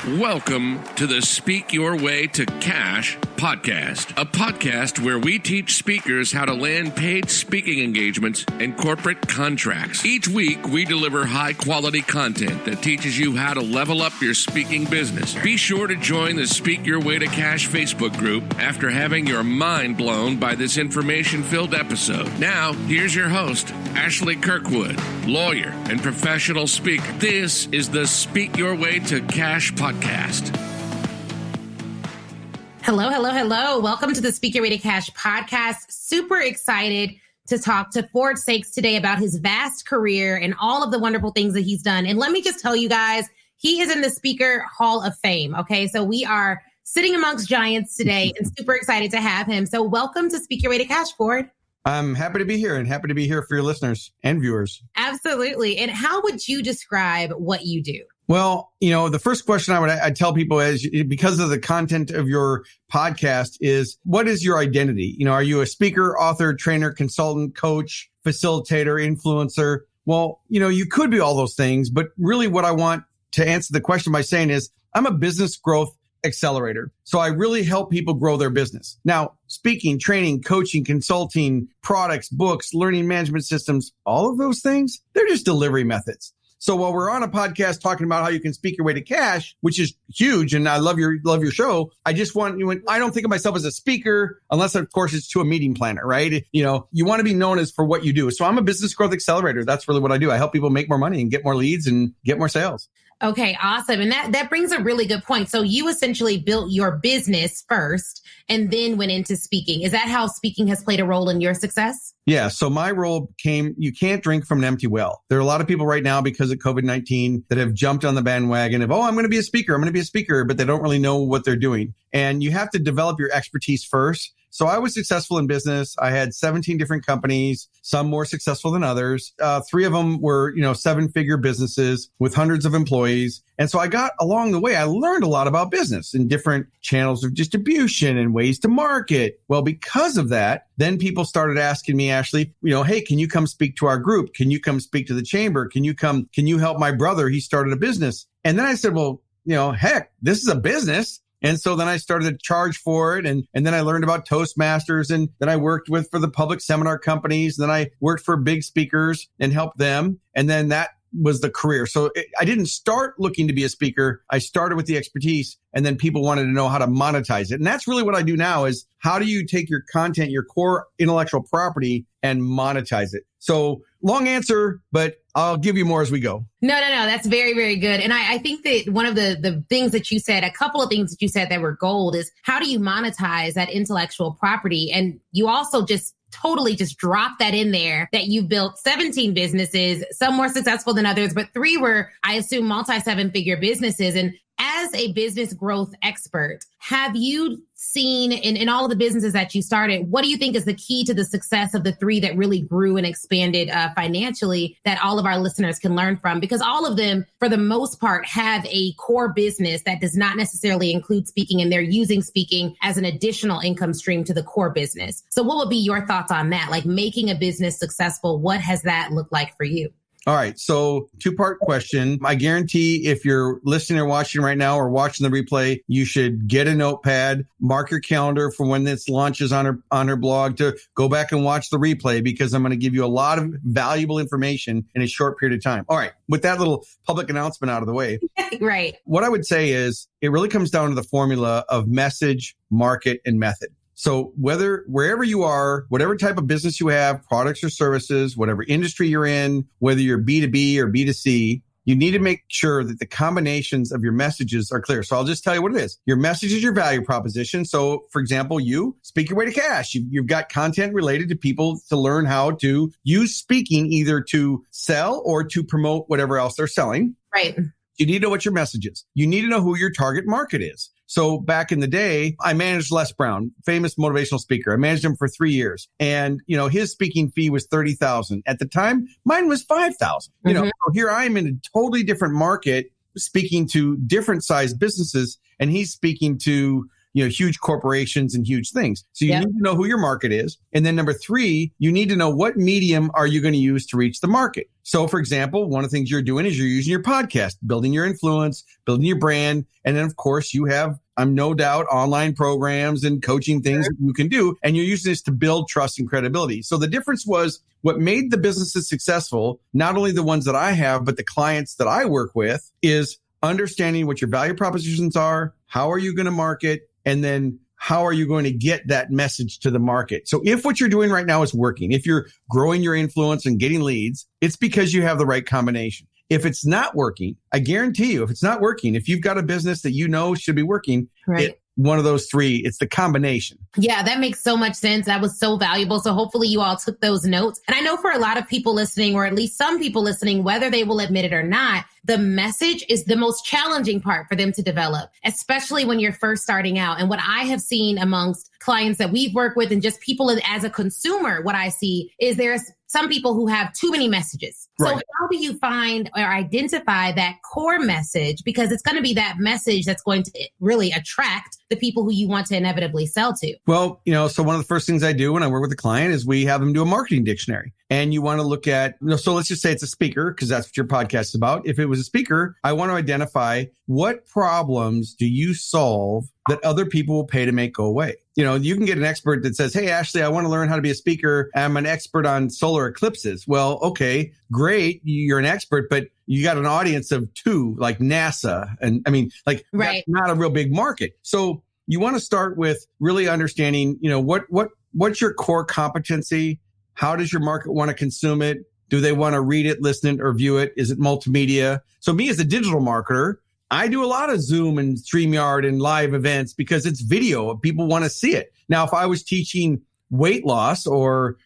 Welcome to the Speak Your Way to Cash podcast, a podcast where we teach speakers how to land paid speaking engagements and corporate contracts. Each week, we deliver high-quality content that teaches you how to level up your speaking business. Be sure to join the Speak Your Way to Cash Facebook group after having your mind blown by this information-filled episode. Now, here's your host, Ashley Kirkwood, lawyer and professional speaker. This is the Speak Your Way to Cash podcast. Hello. Welcome to the Speak Your Way to Cash podcast. Super excited to talk to Ford Saeks today about his vast career and all of the wonderful things that he's done. And let me just tell you guys, he is in the Speaker Hall of Fame. Okay, so we are sitting amongst giants today and super excited to have him. So welcome to Speak Your Way to Cash, Ford. I'm happy to be here and happy to be here for your listeners and viewers. Absolutely. And how would you describe what you do? Well, the first question I'd tell people is, because of the content of your podcast, is what is your identity? Are you a speaker, author, trainer, consultant, coach, facilitator, influencer? Well, you could be all those things, but really what I want to answer the question by saying is I'm a business growth accelerator. So I really help people grow their business. Now, speaking, training, coaching, consulting, products, books, learning management systems, all of those things, they're just delivery methods. So while we're on a podcast talking about how you can speak your way to cash, which is huge, and I love your show, I just want you. I don't think of myself as a speaker unless, of course, it's to a meeting planner, right? You want to be known as for what you do. So I'm a business growth accelerator. That's really what I do. I help people make more money and get more leads and get more sales. Okay, awesome. And that brings a really good point. So you essentially built your business first and then went into speaking. Is that how speaking has played a role in your success? Yeah. So my role you can't drink from an empty well. There are a lot of people right now because of COVID-19 that have jumped on the bandwagon of, I'm going to be a speaker, but they don't really know what they're doing. And you have to develop your expertise first. So I was successful in business. I had 17 different companies, some more successful than others. 3 of them were, 7-figure businesses with hundreds of employees. And so I got along the way, I learned a lot about business and different channels of distribution and ways to market. Well, because of that, then people started asking me, Ashley, hey, can you come speak to our group? Can you come speak to the chamber? Can you help my brother? He started a business. And then I said, well, heck, this is a business. And so then I started to charge for it. And then I learned about Toastmasters. And then I worked for the public seminar companies. And then I worked for big speakers and helped them. And then that was the career. So I didn't start looking to be a speaker. I started with the expertise, and then people wanted to know how to monetize it. And that's really what I do now is how do you take your content, your core intellectual property, and monetize it? So long answer, but I'll give you more as we go. No. That's very, very good. And I think that one of the things that you said, a couple of things that you said that were gold is how do you monetize that intellectual property? And you also just totally just drop that in there that you built 17 businesses, some more successful than others, but 3 were, I assume, multi-7-figure businesses. And as a business growth expert, have you seen in all of the businesses that you started, what do you think is the key to the success of the 3 that really grew and expanded financially that all of our listeners can learn from? Because all of them, for the most part, have a core business that does not necessarily include speaking, and they're using speaking as an additional income stream to the core business. So what would be your thoughts on that? Like making a business successful, what has that looked like for you? All right. So 2-part question. I guarantee if you're listening or watching right now or watching the replay, you should get a notepad, mark your calendar for when this launches on her blog to go back and watch the replay, because I'm going to give you a lot of valuable information in a short period of time. All right. With that little public announcement out of the way. Right. What I would say is it really comes down to the formula of message, market, and method. So wherever you are, whatever type of business you have, products or services, whatever industry you're in, whether you're B2B or B2C, you need to make sure that the combinations of your messages are clear. So I'll just tell you what it is. Your message is your value proposition. So for example, you speak your way to cash. You've got content related to people to learn how to use speaking either to sell or to promote whatever else they're selling. Right. You need to know what your message is. You need to know who your target market is. So back in the day, I managed Les Brown, famous motivational speaker. I managed him for 3 years. And, his speaking fee was $30,000. At the time, mine was $5,000. So here I am in a totally different market, speaking to different sized businesses. And he's speaking to huge corporations and huge things. So you need to know who your market is. And then number 3, you need to know what medium are you going to use to reach the market. So for example, one of the things you're doing is you're using your podcast, building your influence, building your brand. And then of course you have, I'm no doubt, online programs and coaching things that you can do. And you're using this to build trust and credibility. So the difference was what made the businesses successful, not only the ones that I have, but the clients that I work with, is understanding what your value propositions are, how are you going to market, and then how are you going to get that message to the market? So if what you're doing right now is working, if you're growing your influence and getting leads, it's because you have the right combination. If it's not working, I guarantee you, if it's not working, if you've got a business that you know should be working, one of those 3, it's the combination. Yeah, that makes so much sense. That was so valuable. So hopefully you all took those notes. And I know for a lot of people listening, or at least some people listening, whether they will admit it or not, the message is the most challenging part for them to develop, especially when you're first starting out. And what I have seen amongst clients that we've worked with and just people as a consumer, what I see is there's some people who have too many messages. So how do you find or identify that core message? Because it's going to be that message that's going to really attract the people who you want to inevitably sell to. Well, so one of the first things I do when I work with a client is we have them do a marketing dictionary. And you want to look at, so let's just say it's a speaker, because that's what your podcast is about. If it was a speaker, I want to identify what problems do you solve that other people will pay to make go away. You can get an expert that says, hey, Ashley, I want to learn how to be a speaker. I'm an expert on solar eclipses. Well, okay, great. You're an expert, but you got an audience of 2, like NASA. And that's not a real big market. So you want to start with really understanding, what's your core competency? How does your market want to consume it? Do they want to read it, listen it, or view it? Is it multimedia? So me as a digital marketer, I do a lot of Zoom and StreamYard and live events because it's video. People want to see it. Now, if I was teaching weight loss or,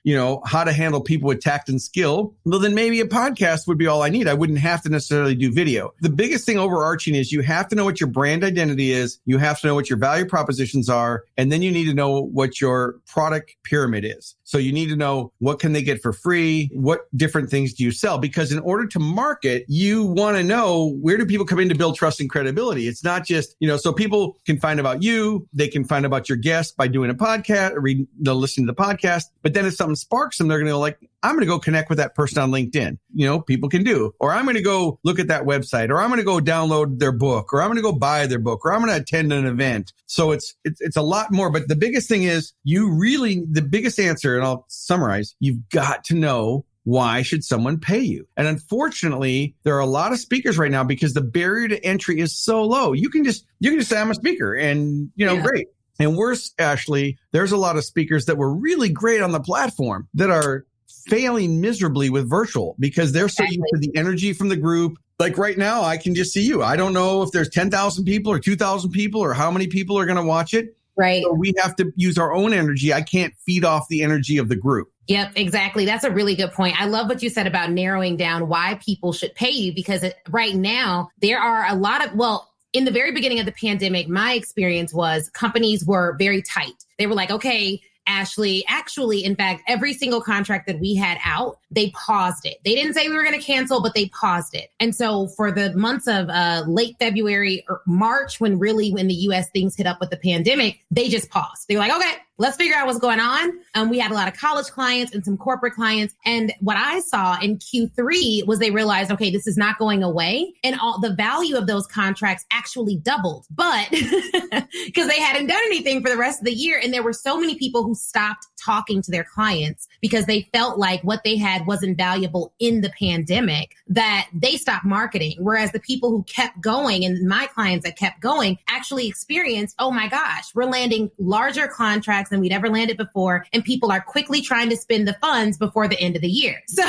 how to handle people with tact and skill, well, then maybe a podcast would be all I need. I wouldn't have to necessarily do video. The biggest thing overarching is you have to know what your brand identity is. You have to know what your value propositions are. And then you need to know what your product pyramid is. So you need to know what can they get for free? What different things do you sell? Because in order to market, you want to know where do people come in to build trust and credibility? It's not just, so people can find about you. They can find about your guest by doing a podcast or listening to the podcast. But then if something sparks them, they're going to go like, I'm going to go connect with that person on LinkedIn. People can do, or I'm going to go look at that website, or I'm going to go download their book, or I'm going to go buy their book, or I'm going to attend an event. So it's a lot more. But the biggest thing is the biggest answer, and I'll summarize, you've got to know why should someone pay you? And unfortunately, there are a lot of speakers right now because the barrier to entry is so low. You can just say I'm a speaker and, great. And worse, Ashley, there's a lot of speakers that were really great on the platform that are failing miserably with virtual because they're so used to the energy from the group. Like right now, I can just see you. I don't know if there's 10,000 people or 2,000 people or how many people are going to watch it. Right. So we have to use our own energy. I can't feed off the energy of the group. Yep, exactly. That's a really good point. I love what you said about narrowing down why people should pay you, because right now there are a lot of, in the very beginning of the pandemic, my experience was companies were very tight. They were like, okay, Ashley, actually, in fact, every single contract that we had out, they paused it. They didn't say we were going to cancel, but they paused it. And so for the months of late February or March, when the US things hit up with the pandemic, they just paused. They were like, okay, let's figure out what's going on. We had a lot of college clients and some corporate clients. And what I saw in Q3 was they realized, okay, this is not going away. And all the value of those contracts actually doubled, but because they hadn't done anything for the rest of the year. And there were so many people who stopped talking to their clients because they felt like what they had wasn't valuable in the pandemic, that they stopped marketing. Whereas the people who kept going and my clients that kept going actually experienced, oh my gosh, we're landing larger contracts than we'd ever landed before. And people are quickly trying to spend the funds before the end of the year. So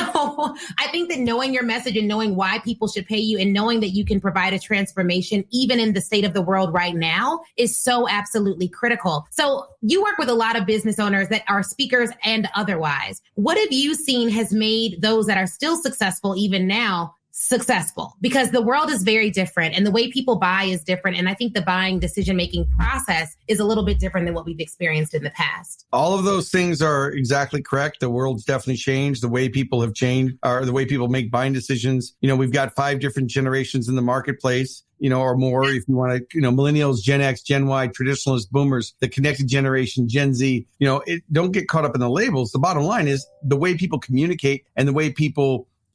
I think that knowing your message and knowing why people should pay you and knowing that you can provide a transformation, even in the state of the world right now, is so absolutely critical. So you work with a lot of business owners that are speakers and otherwise. What have you seen has made those that are still successful even now successful because the world is very different and the way people buy is different. And I think the buying decision-making process is a little bit different than what we've experienced in the past. All of those things are exactly correct. The world's definitely changed. The way people have changed, or the way people make buying decisions. We've got 5 different generations in the marketplace, or more if you want to, millennials, Gen X, Gen Y, traditionalists, boomers, the connected generation, Gen Z. Don't get caught up in the labels. The bottom line is the way people communicate and the way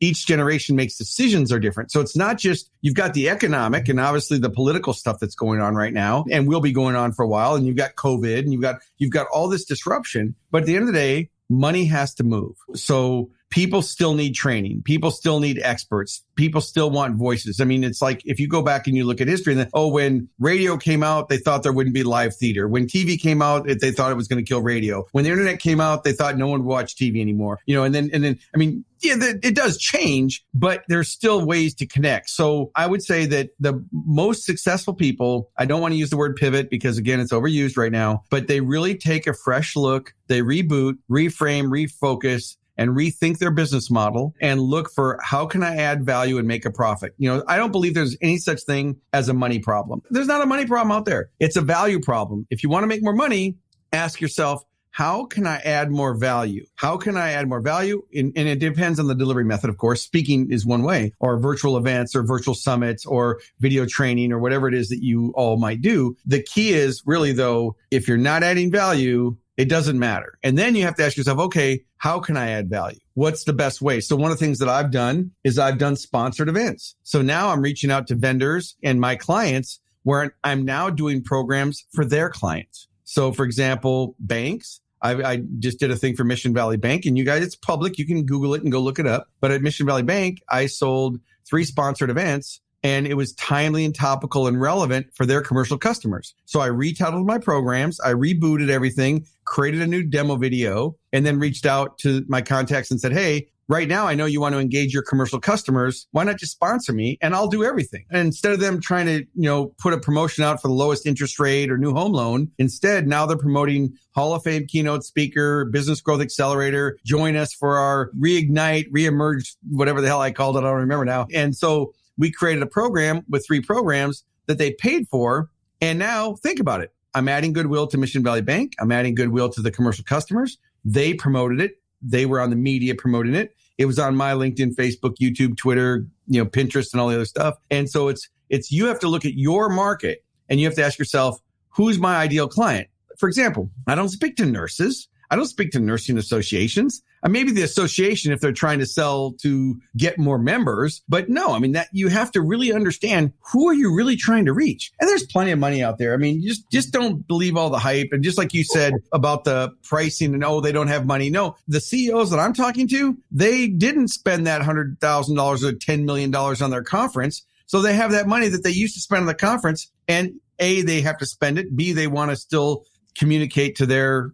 each generation makes decisions are different. So it's not just, you've got the economic and obviously the political stuff that's going on right now and will be going on for a while. And you've got COVID and you've got all this disruption. But at the end of the day, money has to move. So people still need training. People still need experts. People still want voices. I mean, it's like if you go back and you look at history and then, when radio came out, they thought there wouldn't be live theater. When TV came out, they thought it was going to kill radio. When the internet came out, they thought no one would watch TV anymore. And then, I mean, yeah, it does change, but there's still ways to connect. So I would say that the most successful people, I don't want to use the word pivot because again, it's overused right now, but they really take a fresh look. They reboot, reframe, refocus, and rethink their business model and look for how can I add value and make a profit. I don't believe there's any such thing as a money problem. There's not a money problem out there. It's a value problem. If you want to make more money, ask yourself, how can I add more value? How can I add more value? And it depends on the delivery method, of course. Speaking is one way, or virtual events or virtual summits or video training or whatever it is that you all might do. The key is really, though, if you're not adding value, it doesn't matter. And then you have to ask yourself, okay, how can I add value? What's the best way? So one of the things that I've done is I've done sponsored events. So now I'm reaching out to vendors and my clients where I'm now doing programs for their clients. So for example, banks, I just did a thing for Mission Valley Bank and you guys, it's public. You can Google it and go look it up. But at Mission Valley Bank, I sold 3 sponsored events and it was timely and topical and relevant for their commercial customers. So I retitled my programs, I rebooted everything, created a new demo video, and then reached out to my contacts and said, hey, right now I know you want to engage your commercial customers. Why not just sponsor me and I'll do everything? And instead of them trying to, put a promotion out for the lowest interest rate or new home loan, instead now they're promoting Hall of Fame keynote speaker, business growth accelerator, join us for our reignite, reemerge, whatever the hell I called it. I don't remember now. And so we created a program with 3 programs that they paid for. And now think about it. I'm adding goodwill to Mission Valley Bank. I'm adding goodwill to the commercial customers. They promoted it. They were on the media promoting it. It was on my LinkedIn, Facebook, YouTube, Twitter, Pinterest and all the other stuff. And so it's you have to look at your market and you have to ask yourself, who's my ideal client? For example, I don't speak to nurses. I don't speak to nursing associations. Maybe the association if they're trying to sell to get more members. But no, I mean, that you have to really understand who are you really trying to reach? And there's plenty of money out there. I mean, just don't believe all the hype. And just like you said about the pricing and, they don't have money. No, the CEOs that I'm talking to, they didn't spend that $100,000 or $10 million on their conference. So they have that money that they used to spend on the conference. And A, they have to spend it. B, they want to still communicate to their,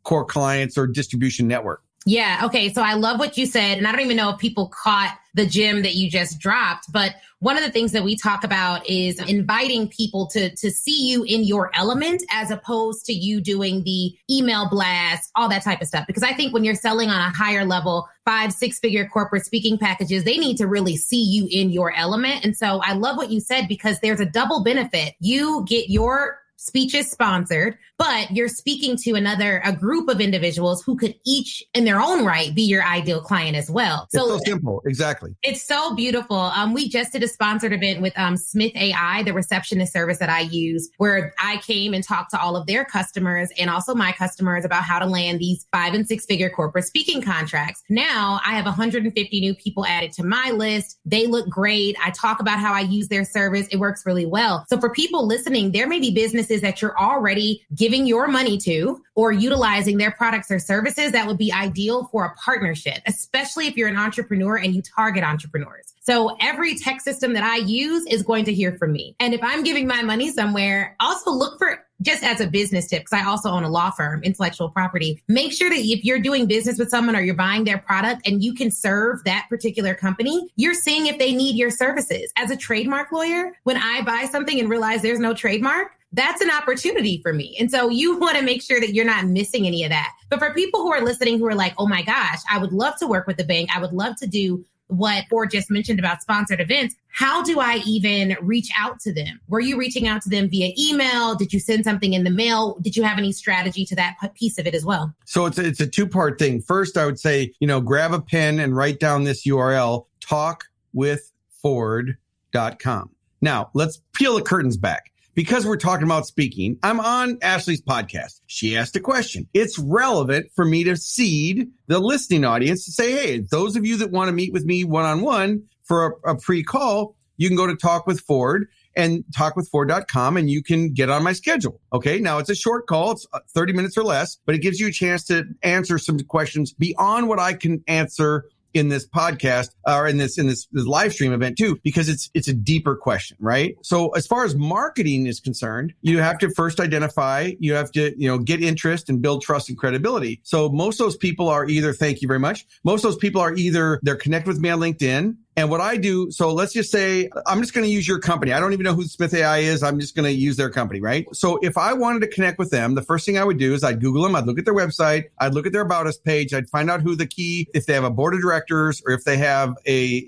core clients or distribution network. Yeah. Okay. So I love what you said. And I don't even know if people caught the gem that you just dropped. But one of the things that we talk about is inviting people to see you in your element as opposed to you doing the email blast, all that type of stuff. Because I think when you're selling on a higher level, 5-6-figure corporate speaking packages, they need to really see you in your element. And so I love what you said because there's a double benefit. You get your speeches sponsored, but you're speaking to a group of individuals who could each in their own right be your ideal client as well. So it's so simple. Exactly. It's so beautiful. We just did a sponsored event with Smith AI, the receptionist service that I use, where I came and talked to all of their customers and also my customers about how to land these 5- and 6-figure corporate speaking contracts. Now I have 150 new people added to my list. They look great. I talk about how I use their service. It works really well. So for people listening, there may be businesses that you're already giving your money to or utilizing their products or services that would be ideal for a partnership, especially if you're an entrepreneur and you target entrepreneurs. So every tech system that I use is going to hear from me. And if I'm giving my money somewhere, also look for, just as a business tip, because I also own a law firm, intellectual property, make sure that if you're doing business with someone or you're buying their product and you can serve that particular company, you're seeing if they need your services. As a trademark lawyer, when I buy something and realize there's no trademark, that's an opportunity for me. And so you want to make sure that you're not missing any of that. But for people who are listening, who are like, oh my gosh, I would love to work with the bank. I would love to do what Ford just mentioned about sponsored events, how do I even reach out to them? Were you reaching out to them via email? Did you send something in the mail? Did you have any strategy to that piece of it as well? So it's a two-part thing. First, I would say, grab a pen and write down this URL, talkwithford.com. Now, let's peel the curtains back. Because we're talking about speaking, I'm on Ashley's podcast. She asked a question. It's relevant for me to seed the listening audience to say, hey, those of you that want to meet with me one-on-one for a pre-call, you can go to Talk with Ford and talkwithford.com and you can get on my schedule. Okay. Now it's a short call. It's 30 minutes or less, but it gives you a chance to answer some questions beyond what I can answer in this podcast or in this live stream event too, because it's a deeper question, right? So as far as marketing is concerned, you have to first identify, you have to, get interest and build trust and credibility. So most of those people are either, thank you very much. Most of those people are either they're connected with me on LinkedIn. And what I do, so let's just say, I'm just going to use your company. I don't even know who Smith AI is. I'm just going to use their company, right? So if I wanted to connect with them, the first thing I would do is I'd Google them. I'd look at their website. I'd look at their About Us page. I'd find out who the key, if they have a board of directors or if they have a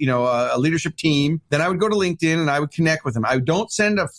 leadership team, then I would go to LinkedIn and I would connect with them. I don't send a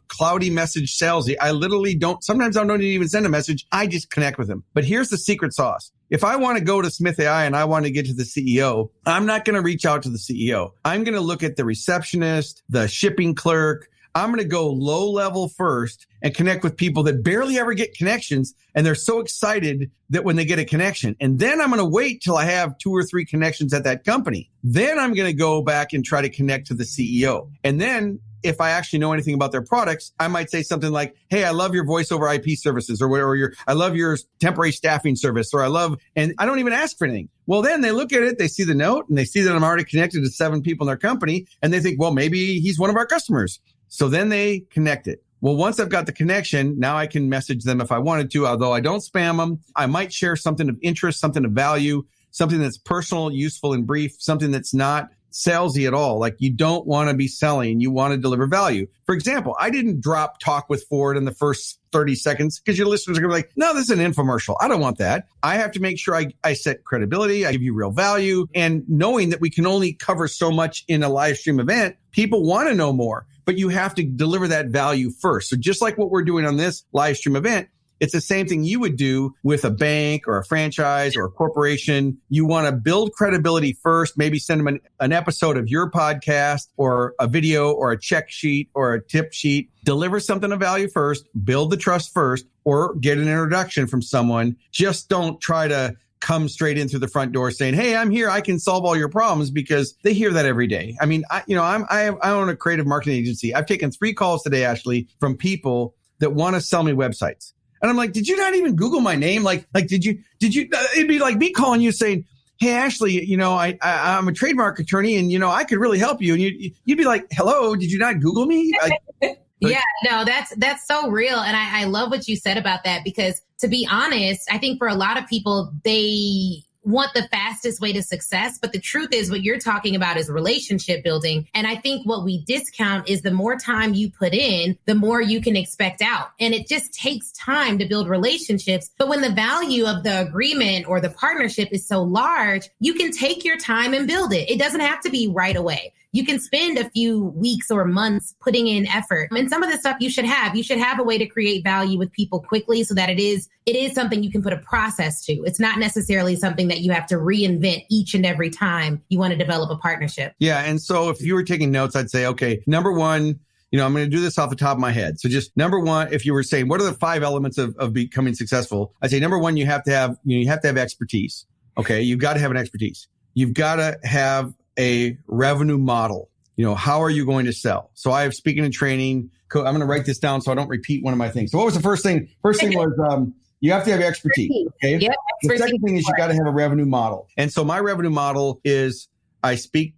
cloudy message salesy. I literally don't. Sometimes I don't even send a message. I just connect with them. But here's the secret sauce. If I want to go to Smith AI and I want to get to the CEO, I'm not going to reach out to the CEO. I'm going to look at the receptionist, the shipping clerk. I'm going to go low level first and connect with people that barely ever get connections. And they're so excited that when they get a connection, and then I'm going to wait till I have 2 or 3 connections at that company. Then I'm going to go back and try to connect to the CEO. And then if I actually know anything about their products, I might say something like, hey, I love your voice over IP services or I love your temporary staffing service and I don't even ask for anything. Well, then they look at it, they see the note and they see that I'm already connected to 7 people in their company and they think, well, maybe he's one of our customers. So then they connect it. Well, once I've got the connection, now I can message them if I wanted to, although I don't spam them. I might share something of interest, something of value, something that's personal, useful, and brief, something that's not salesy at all. Like you don't want to be selling, you want to deliver value. For example, I didn't drop Talk with Ford in the first 30 seconds because your listeners are going to be like, no, this is an infomercial. I don't want that. I have to make sure I set credibility. I give you real value. And knowing that we can only cover so much in a live stream event, people want to know more, but you have to deliver that value first. So just like what we're doing on this live stream event, it's the same thing you would do with a bank or a franchise or a corporation. You want to build credibility first, maybe send them an episode of your podcast or a video or a check sheet or a tip sheet. Deliver something of value first, build the trust first, or get an introduction from someone. Just don't try to come straight in through the front door saying, hey, I'm here. I can solve all your problems, because they hear that every day. I mean, I own a creative marketing agency. I've taken 3 calls today, Ashley, from people that want to sell me websites. And I'm like, did you not even Google my name? Like, did you, it'd be like me calling you saying, hey, Ashley, I'm a trademark attorney and, I could really help you. And you'd be like, hello, did you not Google me? Yeah, no, that's so real. And I love what you said about that, because to be honest, I think for a lot of people, they want the fastest way to success. But the truth is what you're talking about is relationship building. And I think what we discount is the more time you put in, the more you can expect out. And it just takes time to build relationships. But when the value of the agreement or the partnership is so large, you can take your time and build it. It doesn't have to be right away. You can spend a few weeks or months putting in effort. And some of the stuff you should have a way to create value with people quickly so that it is something you can put a process to. It's not necessarily something that you have to reinvent each and every time you want to develop a partnership. Yeah. And so if you were taking notes, I'd say, okay, number one, I'm going to do this off the top of my head. So just number one, if you were saying, what are the 5 elements of becoming successful? I'd say number one, you have to have expertise. Okay. You've got to have an expertise. You've got to have a revenue model. How are you going to sell? So I have speaking and training. I'm going to write this down so I don't repeat one of my things. So what was the first thing? First thing was you have to have expertise. Okay. Yep, the second thing is you got to have a revenue model. And so my revenue model is I speak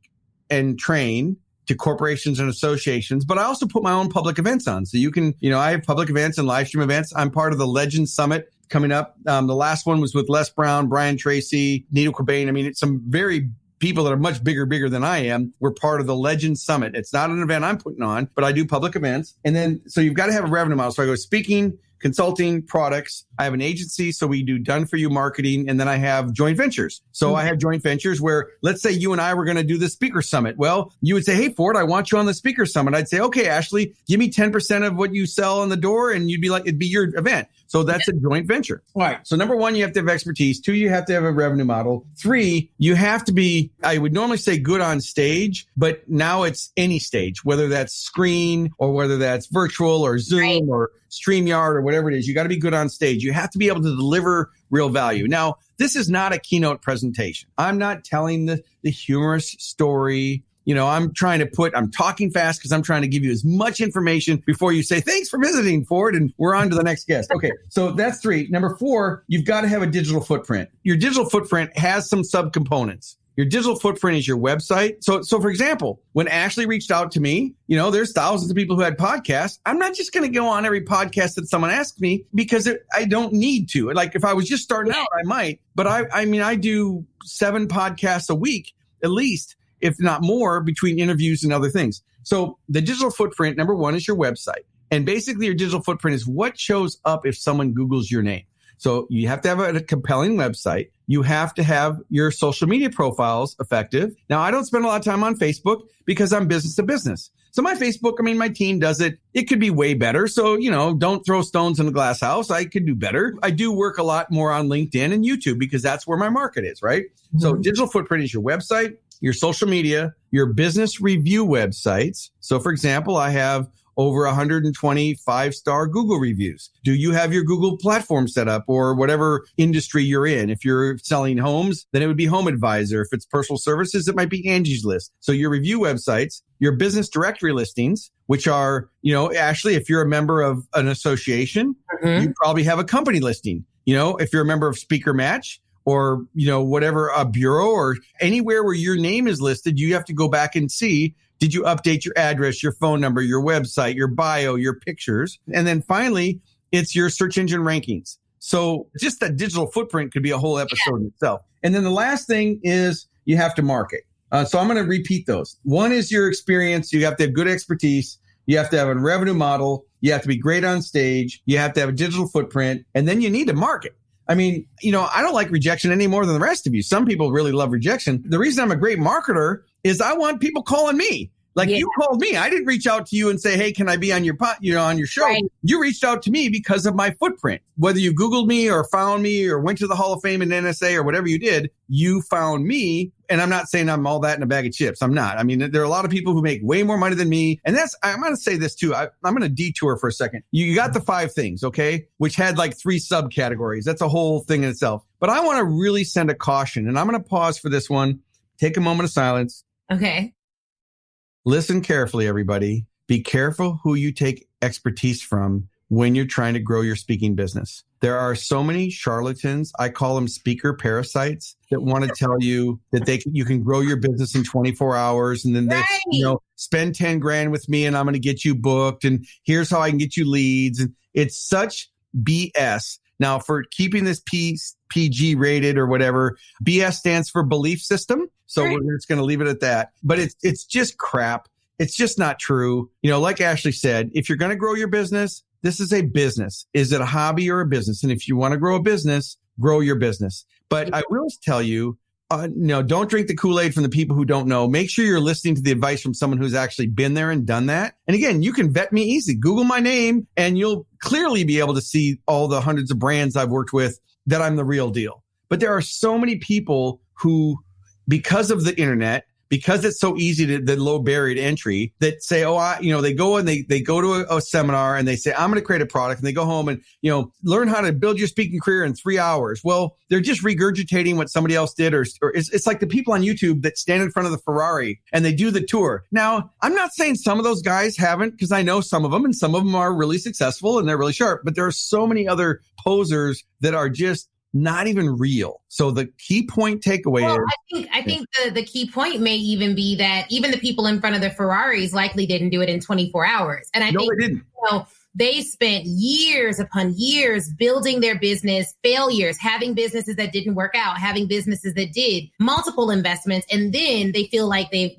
and train to corporations and associations, but I also put my own public events on. So you can, I have public events and live stream events. I'm part of the Legend Summit coming up. The last one was with Les Brown, Brian Tracy, Nita Cobain. I mean, it's some very people that are much bigger than I am. We're part of the Legend Summit. It's not an event I'm putting on, but I do public events. And then, so you've got to have a revenue model. So I go speaking, consulting, products. I have an agency, so we do done-for-you marketing, and then I have joint ventures. So I have joint ventures where, let's say you and I were going to do the speaker summit. Well, you would say, hey, Ford, I want you on the speaker summit. I'd say, okay, Ashley, give me 10% of what you sell on the door, and you'd be like, it'd be your event. So that's a joint venture. All right. So number one, you have to have expertise. 2, you have to have a revenue model. 3, you have to be, I would normally say good on stage, but now it's any stage, whether that's screen or whether that's virtual or Zoom or StreamYard or whatever it is. You got to be good on stage. You have to be able to deliver real value. Now, this is not a keynote presentation. I'm not telling the humorous story. I'm talking fast because I'm trying to give you as much information before you say, thanks for visiting, Ford, and we're on to the next guest. Okay, so that's 3. Number 4, you've got to have a digital footprint. Your digital footprint has some subcomponents. Your digital footprint is your website. So for example, when Ashley reached out to me, there's thousands of people who had podcasts. I'm not just going to go on every podcast that someone asks me because I don't need to. Like if I was just starting out, I might. But I do 7 podcasts a week, at least, if not more, between interviews and other things. So the digital footprint, number 1, is your website. And basically your digital footprint is what shows up if someone Googles your name. So you have to have a compelling website. You have to have your social media profiles effective. Now, I don't spend a lot of time on Facebook because I'm business to business. So my Facebook, my team does it. It could be way better. So, don't throw stones in the glass house. I could do better. I do work a lot more on LinkedIn and YouTube because that's where my market is, right? Mm-hmm. So digital footprint is your website, your social media, your business review websites. So for example, I have over 120 5-star Google reviews. Do you have your Google platform set up or whatever industry you're in? If you're selling homes, then it would be Home Advisor. If it's personal services, it might be Angie's List. So your review websites, your business directory listings, which are, Ashley, if you're a member of an association, you probably have a company listing. If you're a member of Speaker Match, or, whatever, a bureau or anywhere where your name is listed, you have to go back and see, did you update your address, your phone number, your website, your bio, your pictures? And then finally, it's your search engine rankings. So just that digital footprint could be a whole episode in itself. And then the last thing is you have to market. So I'm going to repeat those. 1 is your experience. You have to have good expertise. You have to have a revenue model. You have to be great on stage. You have to have a digital footprint. And then you need to market. I don't like rejection any more than the rest of you. Some people really love rejection. The reason I'm a great marketer is I want people calling me. You called me. I didn't reach out to you and say, hey, can I be on your on your show? Right. You reached out to me because of my footprint. Whether you Googled me or found me or went to the Hall of Fame in NSA or whatever you did, you found me. And I'm not saying I'm all that in a bag of chips. I'm not. There are a lot of people who make way more money than me. And I'm going to say this too. I'm going to detour for a second. You got the 5 things, okay? Which had 3 subcategories. That's a whole thing in itself. But I want to really send a caution. And I'm going to pause for this one. Take a moment of silence. Okay. Listen carefully, everybody. Be careful who you take expertise from when you're trying to grow your speaking business. There are so many charlatans, I call them speaker parasites, that want to tell you that you can grow your business in 24 hours and then they spend 10 grand with me and I'm going to get you booked and here's how I can get you leads. And it's such BS. Now, for keeping this PG rated or whatever, BS stands for belief system. So we're just going to leave it at that. But it's just crap. It's just not true. Like Ashley said, if you're going to grow your business, this is a business. Is it a hobby or a business? And if you want to grow a business, grow your business. But I will tell you, don't drink the Kool-Aid from the people who don't know. Make sure you're listening to the advice from someone who's actually been there and done that. And again, you can vet me easy. Google my name and you'll clearly be able to see all the hundreds of brands I've worked with that I'm the real deal. But there are so many people who, because of the internet, because it's so easy to the low barrier to entry, that say, they go and they go to a seminar and they say, I'm going to create a product, and they go home and, learn how to build your speaking career in 3 hours. Well, they're just regurgitating what somebody else did, or it's like the people on YouTube that stand in front of the Ferrari and they do the tour. Now, I'm not saying some of those guys haven't, because I know some of them and some of them are really successful and they're really sharp, but there are so many other posers that are just not even real. So the key point takeaway is... I think the key point may even be that even the people in front of the Ferraris likely didn't do it in 24 hours. And I think they didn't. they spent years upon years building their business, failures, having businesses that didn't work out, having businesses that did, multiple investments. And then they feel like they've,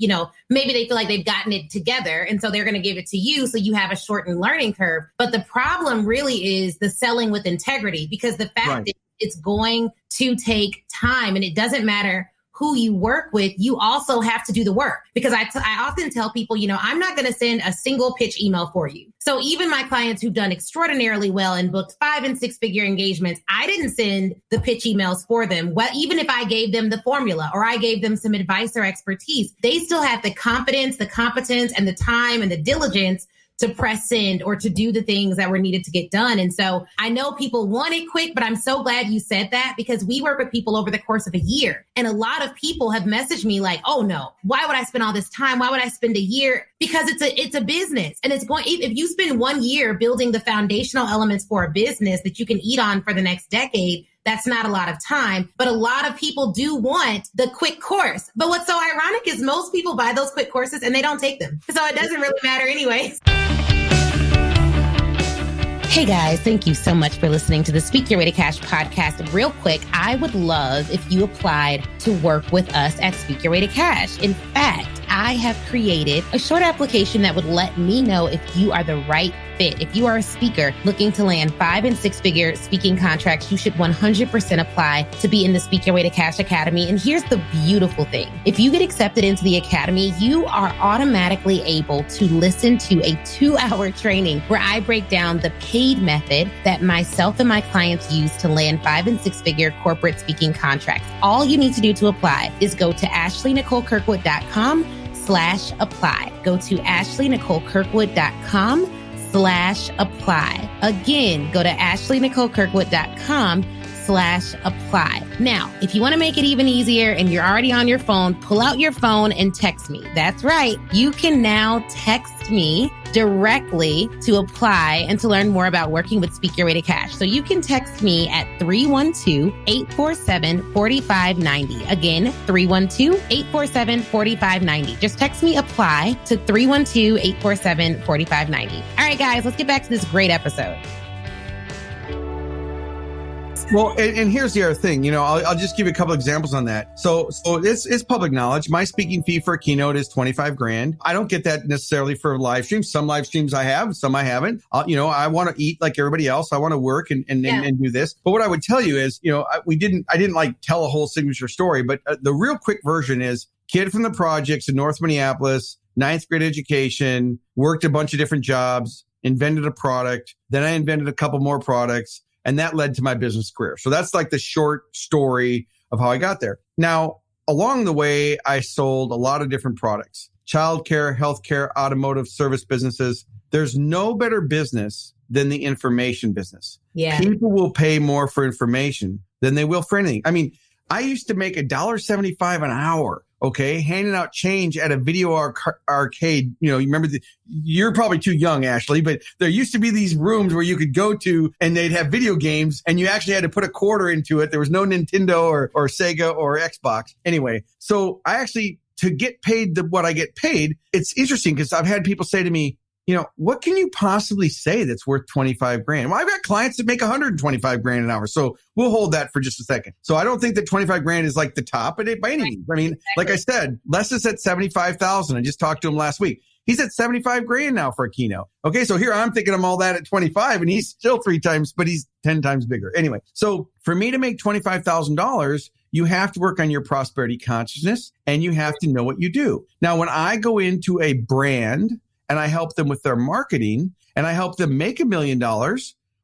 maybe they feel like they've gotten it together. And so they're going to give it to you. So you have a shortened learning curve. But the problem really is the selling with integrity, because the fact is it's going to take time, and it doesn't matter who you work with, you also have to do the work. Because I often tell people, I'm not going to send a single pitch email for you. So even my clients who've done extraordinarily well and booked 5- and 6-figure engagements, I didn't send the pitch emails for them. Well, even if I gave them the formula or I gave them some advice or expertise, they still had the confidence, the competence, and the time and the diligence to press send or to do the things that were needed to get done. And so I know people want it quick, but I'm so glad you said that, because we work with people over the course of a year. And a lot of people have messaged me like, oh no, why would I spend all this time? Why would I spend a year? Because it's a business, and it's going, if you spend 1 year building the foundational elements for a business that you can eat on for the next decade, that's not a lot of time. But a lot of people do want the quick course. But what's so ironic is most people buy those quick courses and they don't take them. So it doesn't really matter anyways. Hey guys, thank you so much for listening to the Speak Your Way to Cash podcast. Real quick, I would love if you applied to work with us at Speak Your Way to Cash. In fact, I have created a short application that would let me know if you are the right fit. If you are a speaker looking to land 5- and 6-figure speaking contracts, you should 100% apply to be in the Speak Your Way to Cash Academy. And here's the beautiful thing. If you get accepted into the Academy, you are automatically able to listen to a 2-hour training where I break down the paid method that myself and my clients use to land 5- and 6-figure corporate speaking contracts. All you need to do to apply is go to ashleynicolekirkwood.com/apply. Go to ashleynicolekirkwood.com/apply. Again, go to ashleynicolekirkwood.com/apply. Now, if you want to make it even easier and you're already on your phone, pull out your phone and text me. That's right. You can now text me directly to apply and to learn more about working with Speak Your Way to Cash. So you can text me at 312-847-4590. Again, 312-847-4590. Just text me apply to 312-847-4590. All right, guys, let's get back to this great episode. Well, and here's the other thing, I'll just give you a couple examples on that. So it's public knowledge. My speaking fee for a keynote is $25,000. I don't get that necessarily for live streams. Some live streams I have, some I haven't. I want to eat like everybody else. I want to work and do this. But what I would tell you is, I didn't like tell a whole signature story, but the real quick version is kid from the projects in North Minneapolis, 9th grade education, worked a bunch of different jobs, invented a product. Then I invented a couple more products. And that led to my business career. So that's like the short story of how I got there. Now, along the way, I sold a lot of different products: childcare, healthcare, automotive, service businesses. There's no better business than the information business. Yeah. People will pay more for information than they will for anything. I mean, I used to make $1.75 an hour. Okay, handing out change at a video arcade. You remember you're probably too young, Ashley, but there used to be these rooms where you could go to and they'd have video games and you actually had to put a quarter into it. There was no Nintendo or Sega or Xbox. Anyway, so I actually, to get paid what I get paid, it's interesting because I've had people say to me, what can you possibly say that's worth $25,000? Well, I've got clients that make $125,000 an hour. So we'll hold that for just a second. So I don't think that $25,000 is like the top of it by any means. I mean, like I said, Les is at $75,000. I just talked to him last week. He's at $75,000 now for a keynote. Okay. So here I'm thinking I'm all that at 25 and he's still 3 times, but he's 10 times bigger. Anyway, so for me to make $25,000, you have to work on your prosperity consciousness and you have to know what you do. Now, when I go into a brand and I help them with their marketing and I help them make $1 million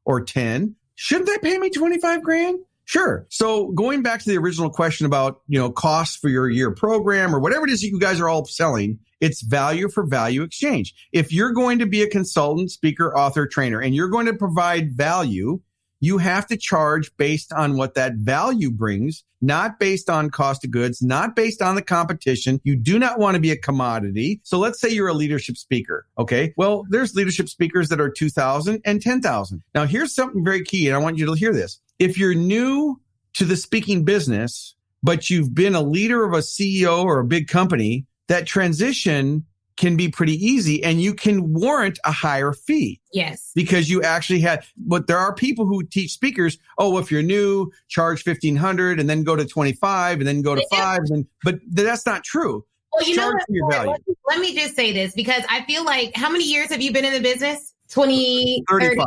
or 10, shouldn't they pay me $25,000? Sure. So going back to the original question about, costs for your year program or whatever it is that you guys are all selling, it's value for value exchange. If you're going to be a consultant, speaker, author, trainer, and you're going to provide value, you have to charge based on what that value brings, not based on cost of goods, not based on the competition. You do not want to be a commodity. So let's say you're a leadership speaker. Okay. Well, there's leadership speakers that are $2,000 and $10,000. Now, here's something very key, and I want you to hear this. If you're new to the speaking business, but you've been a leader of a CEO or a big company, that transition can be pretty easy, and you can warrant a higher fee. Yes. Because you actually but there are people who teach speakers, if you're new, charge $1,500 and then go to 25 and then go to 5. But that's not true. Well, you know what? Let me just say this, because I feel like, how many years have you been in the business? 20, 35.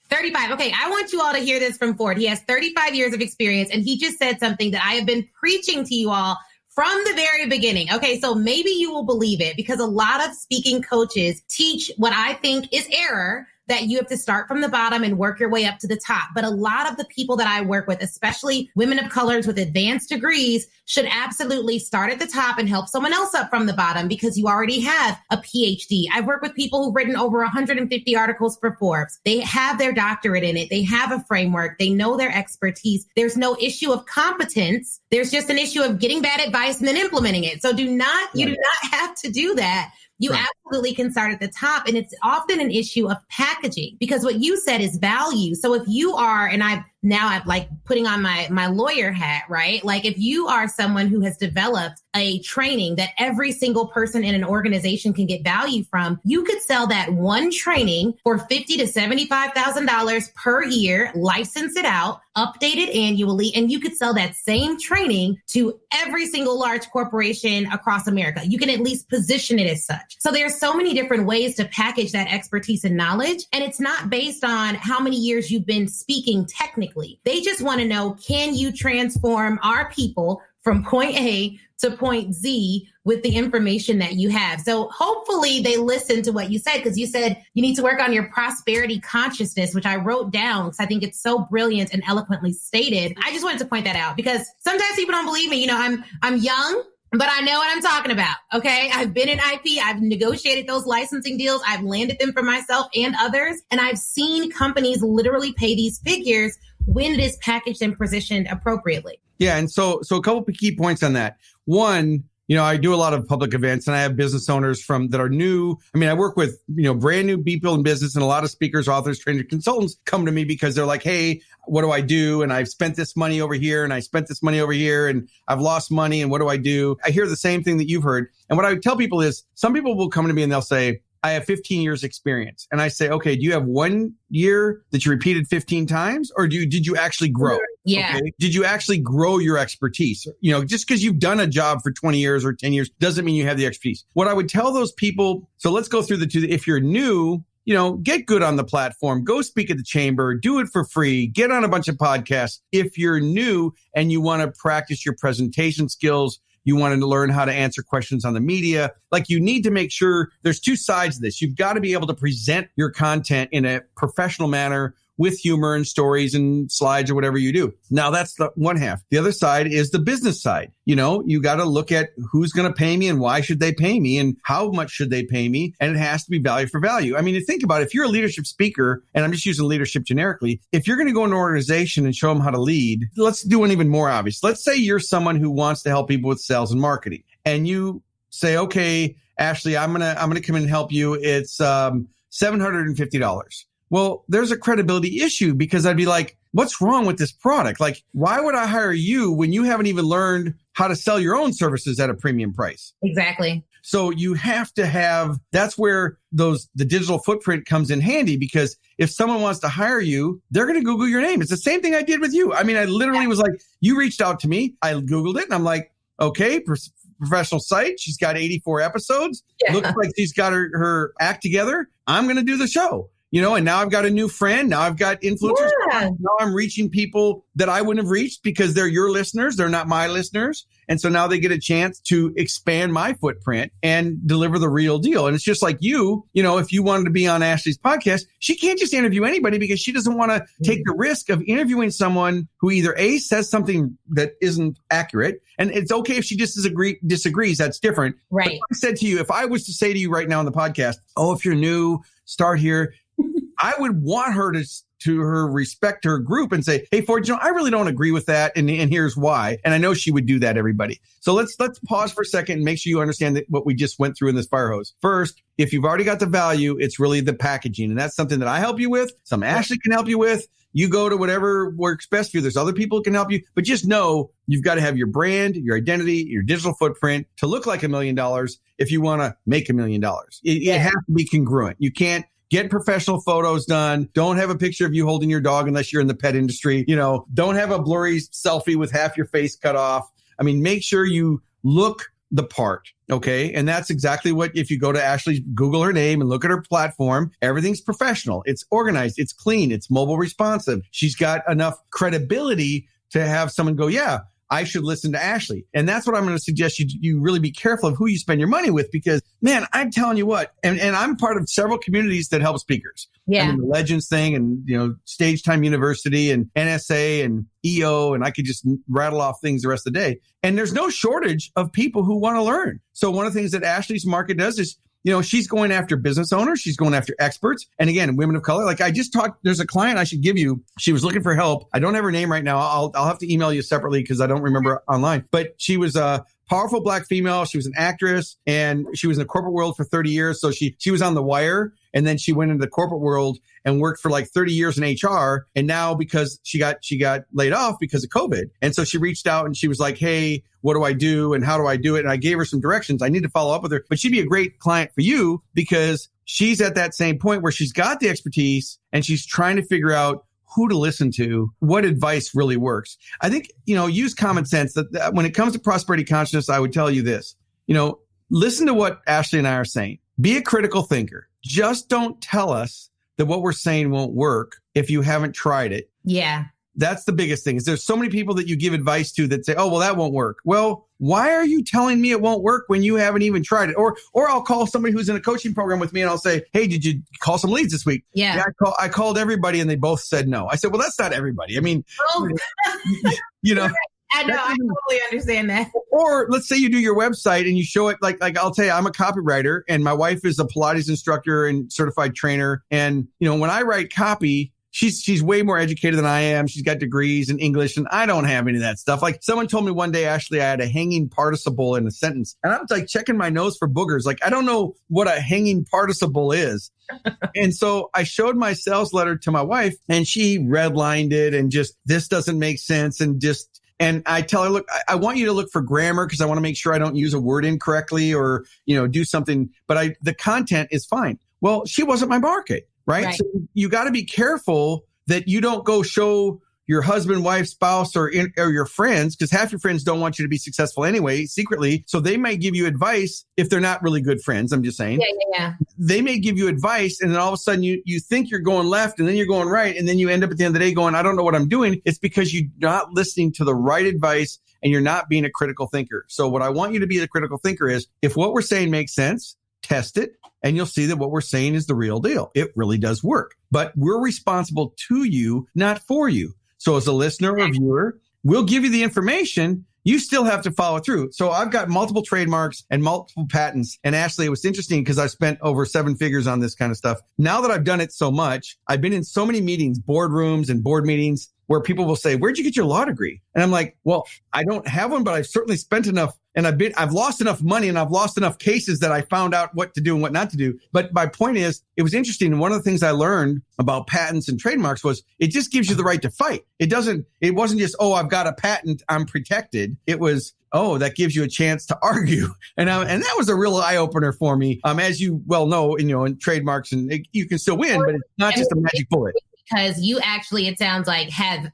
35. Okay. I want you all to hear this from Ford. He has 35 years of experience, and he just said something that I have been preaching to you all from the very beginning. Okay, so maybe you will believe it, because a lot of speaking coaches teach what I think is error, that you have to start from the bottom and work your way up to the top. But a lot of the people that I work with, especially women of colors with advanced degrees, should absolutely start at the top and help someone else up from the bottom, because you already have a PhD. I've worked with people who've written over 150 articles for Forbes. They have their doctorate in it. They have a framework. They know their expertise. There's no issue of competence. There's just an issue of getting bad advice and then implementing it. So you do not have to do that. You absolutely can start at the top. And it's often an issue of packaging, because what you said is value. So if you are, and I'm like putting on my lawyer hat, right? Like, if you are someone who has developed a training that every single person in an organization can get value from, you could sell that one training for $50,000 to $75,000 per year, license it out, update it annually, and you could sell that same training to every single large corporation across America. You can at least position it as such. So there's so many different ways to package that expertise and knowledge. And it's not based on how many years you've been speaking technically. They just want to know, can you transform our people from point A to point Z with the information that you have? So hopefully they listen to what you said, because you said you need to work on your prosperity consciousness, which I wrote down because I think it's so brilliant and eloquently stated. I just wanted to point that out, because sometimes people don't believe me. You know, I'm young, but I know what I'm talking about. Okay. I've been in IP. I've negotiated those licensing deals. I've landed them for myself and others. And I've seen companies literally pay these figures when it is packaged and positioned appropriately. Yeah. And so a couple of key points on that. One, I do a lot of public events, and I have business owners that are new. I mean, I work with, brand new people in business, and a lot of speakers, authors, trainers, consultants come to me because they're like, hey, what do I do? And I've spent this money over here, and I spent this money over here, and I've lost money. And what do I do? I hear the same thing that you've heard. And what I would tell people is, some people will come to me and they'll say, I have 15 years experience. And I say, okay, do you have 1 year that you repeated 15 times, or did you actually grow? Yeah. Okay? Did you actually grow your expertise? Just because you've done a job for 20 years or 10 years doesn't mean you have the expertise. What I would tell those people, so let's go through the two. If you're new, get good on the platform, go speak at the chamber, do it for free, get on a bunch of podcasts. If you're new and you want to practice your presentation skills, you want to learn how to answer questions on the media. Like, you need to make sure there's two sides of this. You've got to be able to present your content in a professional manner with humor and stories and slides or whatever you do. Now, that's the one half. The other side is the business side. You got to look at who's going to pay me and why should they pay me and how much should they pay me? And it has to be value for value. I mean, think about it. If you're a leadership speaker, and I'm just using leadership generically, if you're going to go into an organization and show them how to lead, let's do one even more obvious. Let's say you're someone who wants to help people with sales and marketing, and you say, okay, Ashley, I'm going to come in and help you. It's $750. Well, there's a credibility issue, because I'd be like, what's wrong with this product? Like, why would I hire you when you haven't even learned how to sell your own services at a premium price? Exactly. So you have to have, that's where the digital footprint comes in handy, because if someone wants to hire you, they're going to Google your name. It's the same thing I did with you. I mean, I literally was like, you reached out to me. I Googled it and I'm like, okay, professional site. She's got 84 episodes. Yeah. Looks like she's got her act together. I'm going to do the show. And now I've got a new friend. Now I've got influencers. Yeah. Now I'm reaching people that I wouldn't have reached because they're your listeners. They're not my listeners. And so now they get a chance to expand my footprint and deliver the real deal. And it's just like if you wanted to be on Ashley's podcast, she can't just interview anybody, because she doesn't want to take the risk of interviewing someone who either A, says something that isn't accurate. And it's okay if she disagrees. That's different. Right. But like I said to you, if I was to say to you right now on the podcast, if you're new, start here. I would want her to respect her group and say, hey, Ford, I really don't agree with that. And here's why. And I know she would do that, everybody. So let's pause for a second and make sure you understand what we just went through in this fire hose. First, if you've already got the value, it's really the packaging. And that's something that I help you with. Some Ashley can help you with. you go to whatever works best for you. There's other people who can help you, but just know you've got to have your brand, your identity, your digital footprint to look like $1 million if you want to make $1 million. It has to be congruent. You can't get professional photos done. Don't have a picture of you holding your dog unless you're in the pet industry. Don't have a blurry selfie with half your face cut off. I mean, make sure you look the part. Okay. And that's exactly what, if you go to Ashley's, Google her name and look at her platform, everything's professional. It's organized. It's clean. It's mobile responsive. She's got enough credibility to have someone go, yeah, I should listen to Ashley. And that's what I'm going to suggest you really be careful of who you spend your money with, because man, I'm telling you what, and I'm part of several communities that help speakers. Yeah. I mean, the Legends thing and, Stage Time University and NSA and EO, and I could just rattle off things the rest of the day. And there's no shortage of people who want to learn. So one of the things that Ashley's market does is, she's going after business owners. She's going after experts. And again, women of color. Like I just talked, there's a client I should give you. She was looking for help. I don't have her name right now. I'll have to email you separately because I don't remember online. But she was a powerful Black female. She was an actress and she was in the corporate world for 30 years. So she was on The Wire. And then she went into the corporate world and worked for like 30 years in HR. And now because she got laid off because of COVID. And so she reached out and she was like, hey, what do I do? And how do I do it? And I gave her some directions. I need to follow up with her, but she'd be a great client for you because she's at that same point where she's got the expertise and she's trying to figure out who to listen to, what advice really works. I think, use common sense that when it comes to prosperity consciousness, I would tell you this, listen to what Ashley and I are saying. Be a critical thinker. Just don't tell us that what we're saying won't work if you haven't tried it. Yeah. That's the biggest thing. Is there's so many people that you give advice to that say, oh, well, that won't work. Well, why are you telling me it won't work when you haven't even tried it? Or I'll call somebody who's in a coaching program with me and I'll say, hey, did you call some leads this week? Yeah. I called everybody and they both said no. I said, well, that's not everybody. I mean, I know. I totally understand that. Or let's say you do your website and you show it like I'll tell you, I'm a copywriter and my wife is a Pilates instructor and certified trainer. And, when I write copy, she's way more educated than I am. She's got degrees in English and I don't have any of that stuff. Like someone told me one day, Ashley, I had a hanging participle in a sentence. And I was like checking my nose for boogers. Like, I don't know what a hanging participle is. And so I showed my sales letter to my wife and she redlined it and just, this doesn't make sense. And I tell her, look, I want you to look for grammar because I want to make sure I don't use a word incorrectly or, do something, but the content is fine. Well, she wasn't my market, right? So you got to be careful that you don't go show your husband, wife, spouse, or your friends, because half your friends don't want you to be successful anyway, secretly. So they might give you advice if they're not really good friends. I'm just saying. Yeah. They may give you advice, and then all of a sudden you think you're going left, and then you're going right, and then you end up at the end of the day going, I don't know what I'm doing. It's because you're not listening to the right advice, and you're not being a critical thinker. So what I want you to be a critical thinker is, if what we're saying makes sense, test it, and you'll see that what we're saying is the real deal. It really does work. But we're responsible to you, not for you. So as a listener or viewer, we'll give you the information. You still have to follow through. So I've got multiple trademarks and multiple patents. And Ashley, it was interesting because I've spent over 7 figures on this kind of stuff. Now that I've done it so much, I've been in so many meetings, boardrooms and board meetings, where people will say, where'd you get your law degree? And I'm like, well, I don't have one, but I've certainly spent enough. And I've lost enough money and I've lost enough cases that I found out what to do and what not to do. But my point is, it was interesting. And one of the things I learned about patents and trademarks was it just gives you the right to fight. It wasn't just, oh, I've got a patent, I'm protected. It was, oh, that gives you a chance to argue. And that was a real eye opener for me. As you well know, in trademarks you can still win, but it's not just a magic bullet. Because you actually, it sounds like, have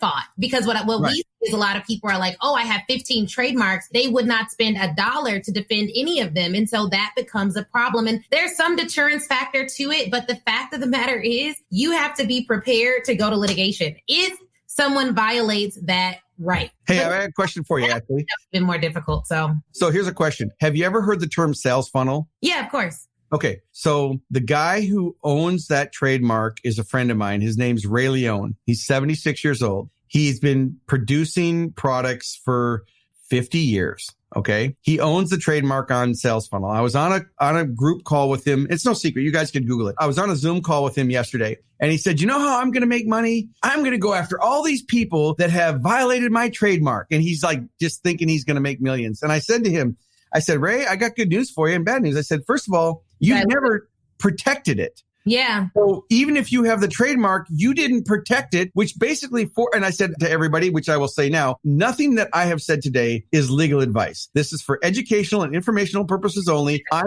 fought. Because what we see is a lot of people are like, oh, I have 15 trademarks. They would not spend $1 to defend any of them. And so that becomes a problem. And there's some deterrence factor to it. But the fact of the matter is, you have to be prepared to go to litigation if someone violates that right. Hey, I have a question for you, Ashley. It's been more difficult. So here's a question. Have you ever heard the term sales funnel? Yeah, of course. Okay, so the guy who owns that trademark is a friend of mine. His name's Ray Leone. He's 76 years old. He's been producing products for 50 years. Okay, he owns the trademark on Sales Funnel. I was on a group call with him. It's no secret. You guys could Google it. I was on a Zoom call with him yesterday, and he said, "You know how I'm going to make money? I'm going to go after all these people that have violated my trademark." And he's like, just thinking he's going to make millions. And I said to him, Ray, I got good news for you and bad news. I said, first of all, you've never protected it. Yeah. So even if you have the trademark, you didn't protect it, which basically and I said to everybody, which I will say now, nothing that I have said today is legal advice. This is for educational and informational purposes only. I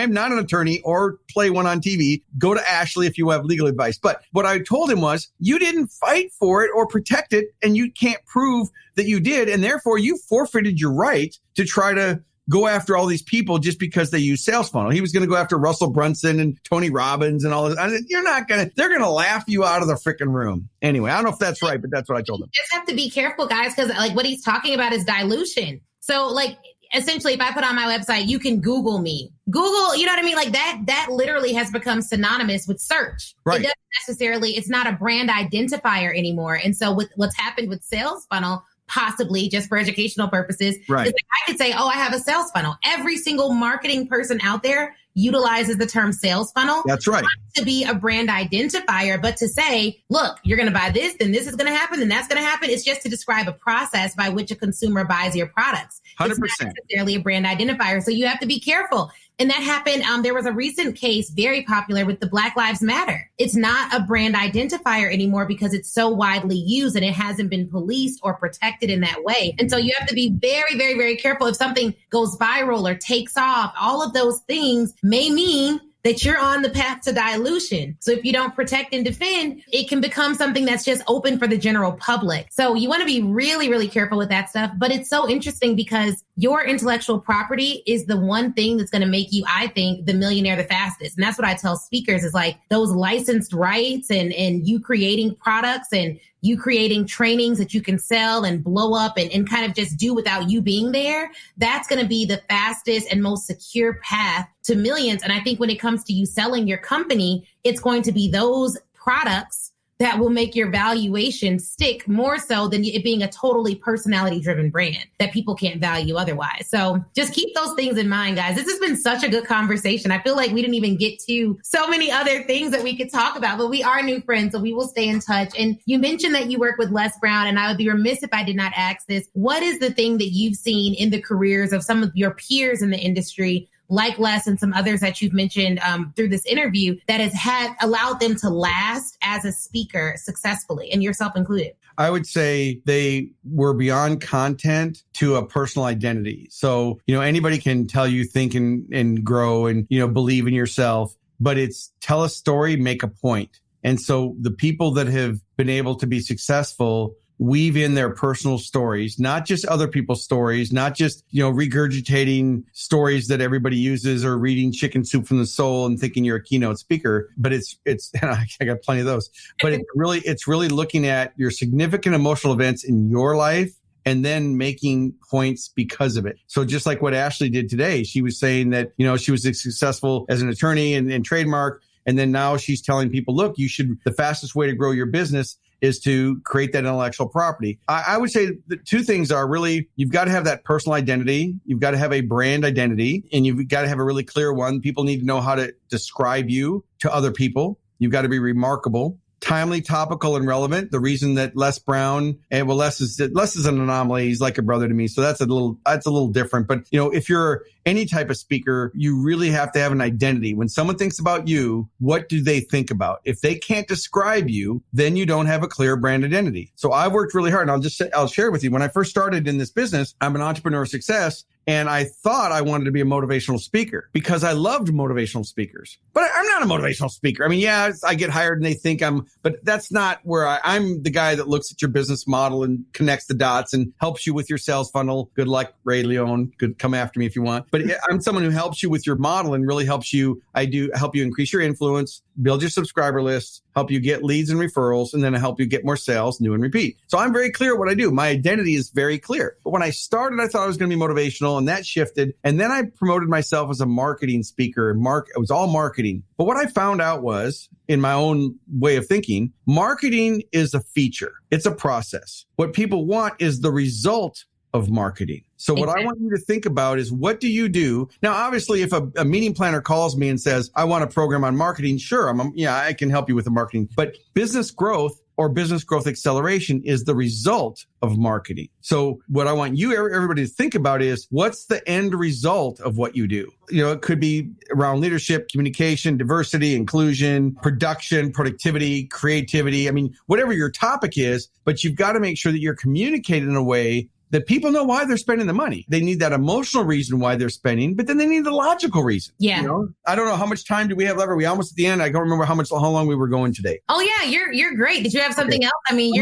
am not an attorney or play one on TV. Go to Ashley if you have legal advice. But what I told him was, you didn't fight for it or protect it, and you can't prove that you did. And therefore you forfeited your right to try to go after all these people just because they use sales funnel. He was going to go after Russell Brunson and Tony Robbins and all this. I said, they're going to laugh you out of the freaking room. Anyway, I don't know if that's right, but that's what I told him. You just have to be careful, guys, because like what he's talking about is dilution. So like, essentially, if I put on my website, you can Google me. Google, you know what I mean? Like that literally has become synonymous with search. Right. It doesn't necessarily, it's not a brand identifier anymore. And so with what's happened with sales funnel, possibly just for educational purposes, right, is like I could say, oh, I have a sales funnel. Every single marketing person out there utilizes the term sales funnel. That's right. Not to be a brand identifier, but to say, look, you're going to buy this, then this is going to happen, then that's going to happen. It's just to describe a process by which a consumer buys your products. 100%. It's not necessarily a brand identifier. So you have to be careful. And that happened. There was a recent case, very popular, with the Black Lives Matter. It's not a brand identifier anymore because it's so widely used and it hasn't been policed or protected in that way. And so you have to be very, very, very careful. If something goes viral or takes off, all of those things may mean that you're on the path to dilution. So if you don't protect and defend, it can become something that's just open for the general public. So you want to be really, really careful with that stuff. But it's so interesting because your intellectual property is the one thing that's going to make you, I think, the millionaire the fastest. And that's what I tell speakers is like those licensed rights and you creating products and you creating trainings that you can sell and blow up and kind of just do without you being there. That's going to be the fastest and most secure path to millions. And I think when it comes to you selling your company, it's going to be those products that will make your valuation stick more so than it being a totally personality driven brand that people can't value otherwise. So just keep those things in mind, guys. This has been such a good conversation. I feel like we didn't even get to so many other things that we could talk about, but we are new friends, so we will stay in touch. And you mentioned that you work with Les Brown, and I would be remiss if I did not ask this. What is the thing that you've seen in the careers of some of your peers in the industry, like Les and some others that you've mentioned through this interview, that has allowed them to last as a speaker successfully, and yourself included? I would say they were beyond content to a personal identity. So, anybody can tell you think and grow and, believe in yourself, but it's tell a story, make a point. And so the people that have been able to be successful weave in their personal stories, not just other people's stories, not just, regurgitating stories that everybody uses or reading Chicken Soup from the Soul and thinking you're a keynote speaker. But it's and I got plenty of those, but it's really looking at your significant emotional events in your life and then making points because of it. So just like what Ashley did today, she was saying that, she was successful as an attorney and trademark. And then now she's telling people, look, the fastest way to grow your business is to create that intellectual property. I would say the two things are really, you've got to have that personal identity. You've got to have a brand identity, and you've got to have a really clear one. People need to know how to describe you to other people. You've got to be remarkable, timely, topical, and relevant. The reason that Les Brown, Les is an anomaly. He's like a brother to me. So that's a little different. But, if you're any type of speaker, you really have to have an identity. When someone thinks about you, what do they think about? If they can't describe you, then you don't have a clear brand identity. So I've worked really hard, and I'll share with you. When I first started in this business, I'm an entrepreneur of success. And I thought I wanted to be a motivational speaker because I loved motivational speakers. But I'm not a motivational speaker. I mean, yeah, I get hired and they think but that's not where I'm the guy that looks at your business model and connects the dots and helps you with your sales funnel. Good luck, Ray Leone. Good, come after me if you want. But I'm someone who helps you with your model and really helps you. I do help you increase your influence, build your subscriber list, help you get leads and referrals, and then help you get more sales, new and repeat. So I'm very clear what I do. My identity is very clear. But when I started, I thought I was going to be motivational, and that shifted. And then I promoted myself as a marketing speaker. It was all marketing. But what I found out was, in my own way of thinking, marketing is a feature. It's a process. What people want is the result of marketing. So what I want you to think about is, what do you do? Now, obviously, if a meeting planner calls me and says, I want a program on marketing, sure, I can help you with the marketing. But business growth or business growth acceleration is the result of marketing. So what I want you, everybody, to think about is what's the end result of what you do? It could be around leadership, communication, diversity, inclusion, production, productivity, creativity. I mean, whatever your topic is, but you've got to make sure that you're communicating in a way that people know why they're spending the money. They need that emotional reason why they're spending, but then they need the logical reason. Yeah. I don't know how much time do we have left. Are we almost at the end? I don't remember how long we were going today. Oh yeah, you're great. Did you have something else? I mean, I'm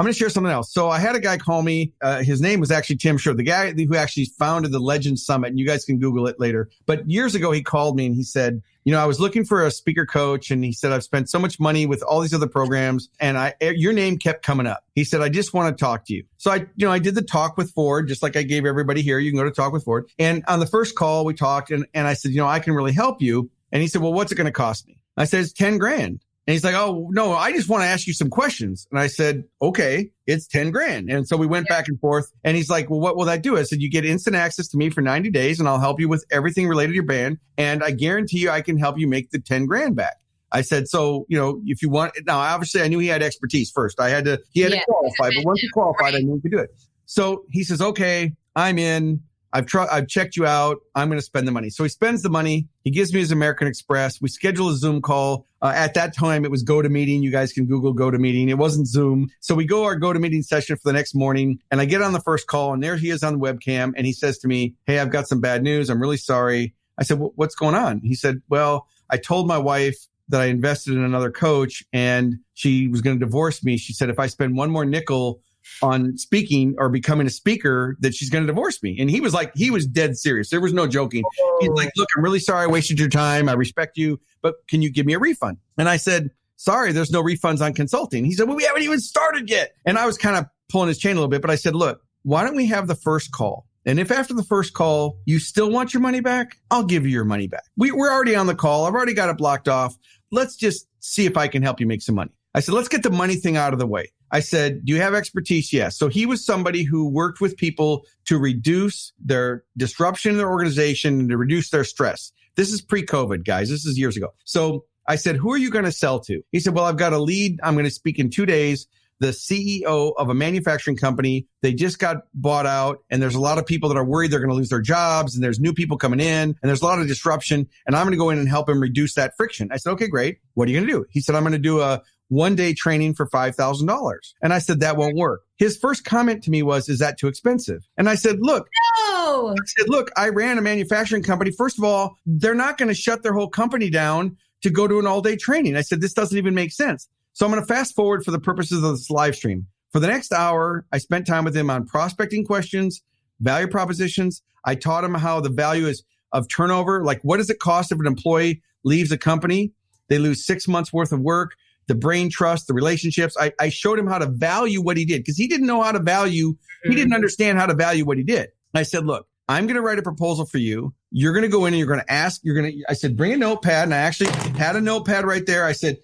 going to share something else. So I had a guy call me. His name was actually Tim Scher, the guy who actually founded the Legend Summit. And you guys can Google it later. But years ago, he called me and he said, I was looking for a speaker coach. And he said, I've spent so much money with all these other programs. And your name kept coming up. He said, I just want to talk to you. So I did the talk with Ford, just like I gave everybody here. You can go to Talk with Ford. And on the first call, we talked and I said, I can really help you. And he said, well, what's it going to cost me? I said, it's $10,000. And he's like, oh, no, I just want to ask you some questions. And I said, okay, it's $10,000. And so we went back and forth. And he's like, well, what will that do? I said, you get instant access to me for 90 days and I'll help you with everything related to your brand. And I guarantee you I can help you make the $10,000 back. I said, so, if you want, now, obviously I knew he had expertise first. He had to qualify, but once he qualified, I knew he could do it. So he says, okay, I'm in. I've checked you out. I'm going to spend the money. So he spends the money. He gives me his American Express. We schedule a Zoom call. At that time, it was GoToMeeting. You guys can Google GoToMeeting. It wasn't Zoom. So we go our GoToMeeting session for the next morning. And I get on the first call and there he is on the webcam. And he says to me, hey, I've got some bad news. I'm really sorry. I said, what's going on? He said, well, I told my wife that I invested in another coach and she was going to divorce me. She said, if I spend one more nickel on speaking or becoming a speaker, that she's going to divorce me. And he was dead serious. There was no joking. He's like, look, I'm really sorry I wasted your time. I respect you, but can you give me a refund? And I said, sorry, there's no refunds on consulting. He said, well, we haven't even started yet. And I was kind of pulling his chain a little bit, but I said, look, why don't we have the first call? And if after the first call, you still want your money back, I'll give you your money back. We're already on the call. I've already got it blocked off. Let's just see if I can help you make some money. I said, let's get the money thing out of the way. I said, do you have expertise? Yes. So he was somebody who worked with people to reduce their disruption in their organization and to reduce their stress. This is pre-COVID, guys. This is years ago. So I said, who are you going to sell to? He said, well, I've got a lead. I'm going to speak in 2 days. The CEO of a manufacturing company, they just got bought out and there's a lot of people that are worried they're going to lose their jobs and there's new people coming in and there's a lot of disruption and I'm going to go in and help him reduce that friction. I said, okay, great. What are you going to do? He said, I'm going to do a 1-day training for $5,000. And I said, that won't work. His first comment to me was, is that too expensive? And I said, look, I ran a manufacturing company. First of all, they're not going to shut their whole company down to go to an all-day training. I said, this doesn't even make sense. So I'm going to fast forward for the purposes of this live stream. For the next hour, I spent time with him on prospecting questions, value propositions. I taught him how the value is of turnover. Like, what does it cost if an employee leaves a company? They lose 6 months worth of work, the brain trust, the relationships. I showed him how to value what he did because he didn't know how to value. He didn't understand how to value what he did. I said, look, I'm going to write a proposal for you. You're going to go in and you're going to ask, I said, bring a notepad. And I actually had a notepad right there. I said,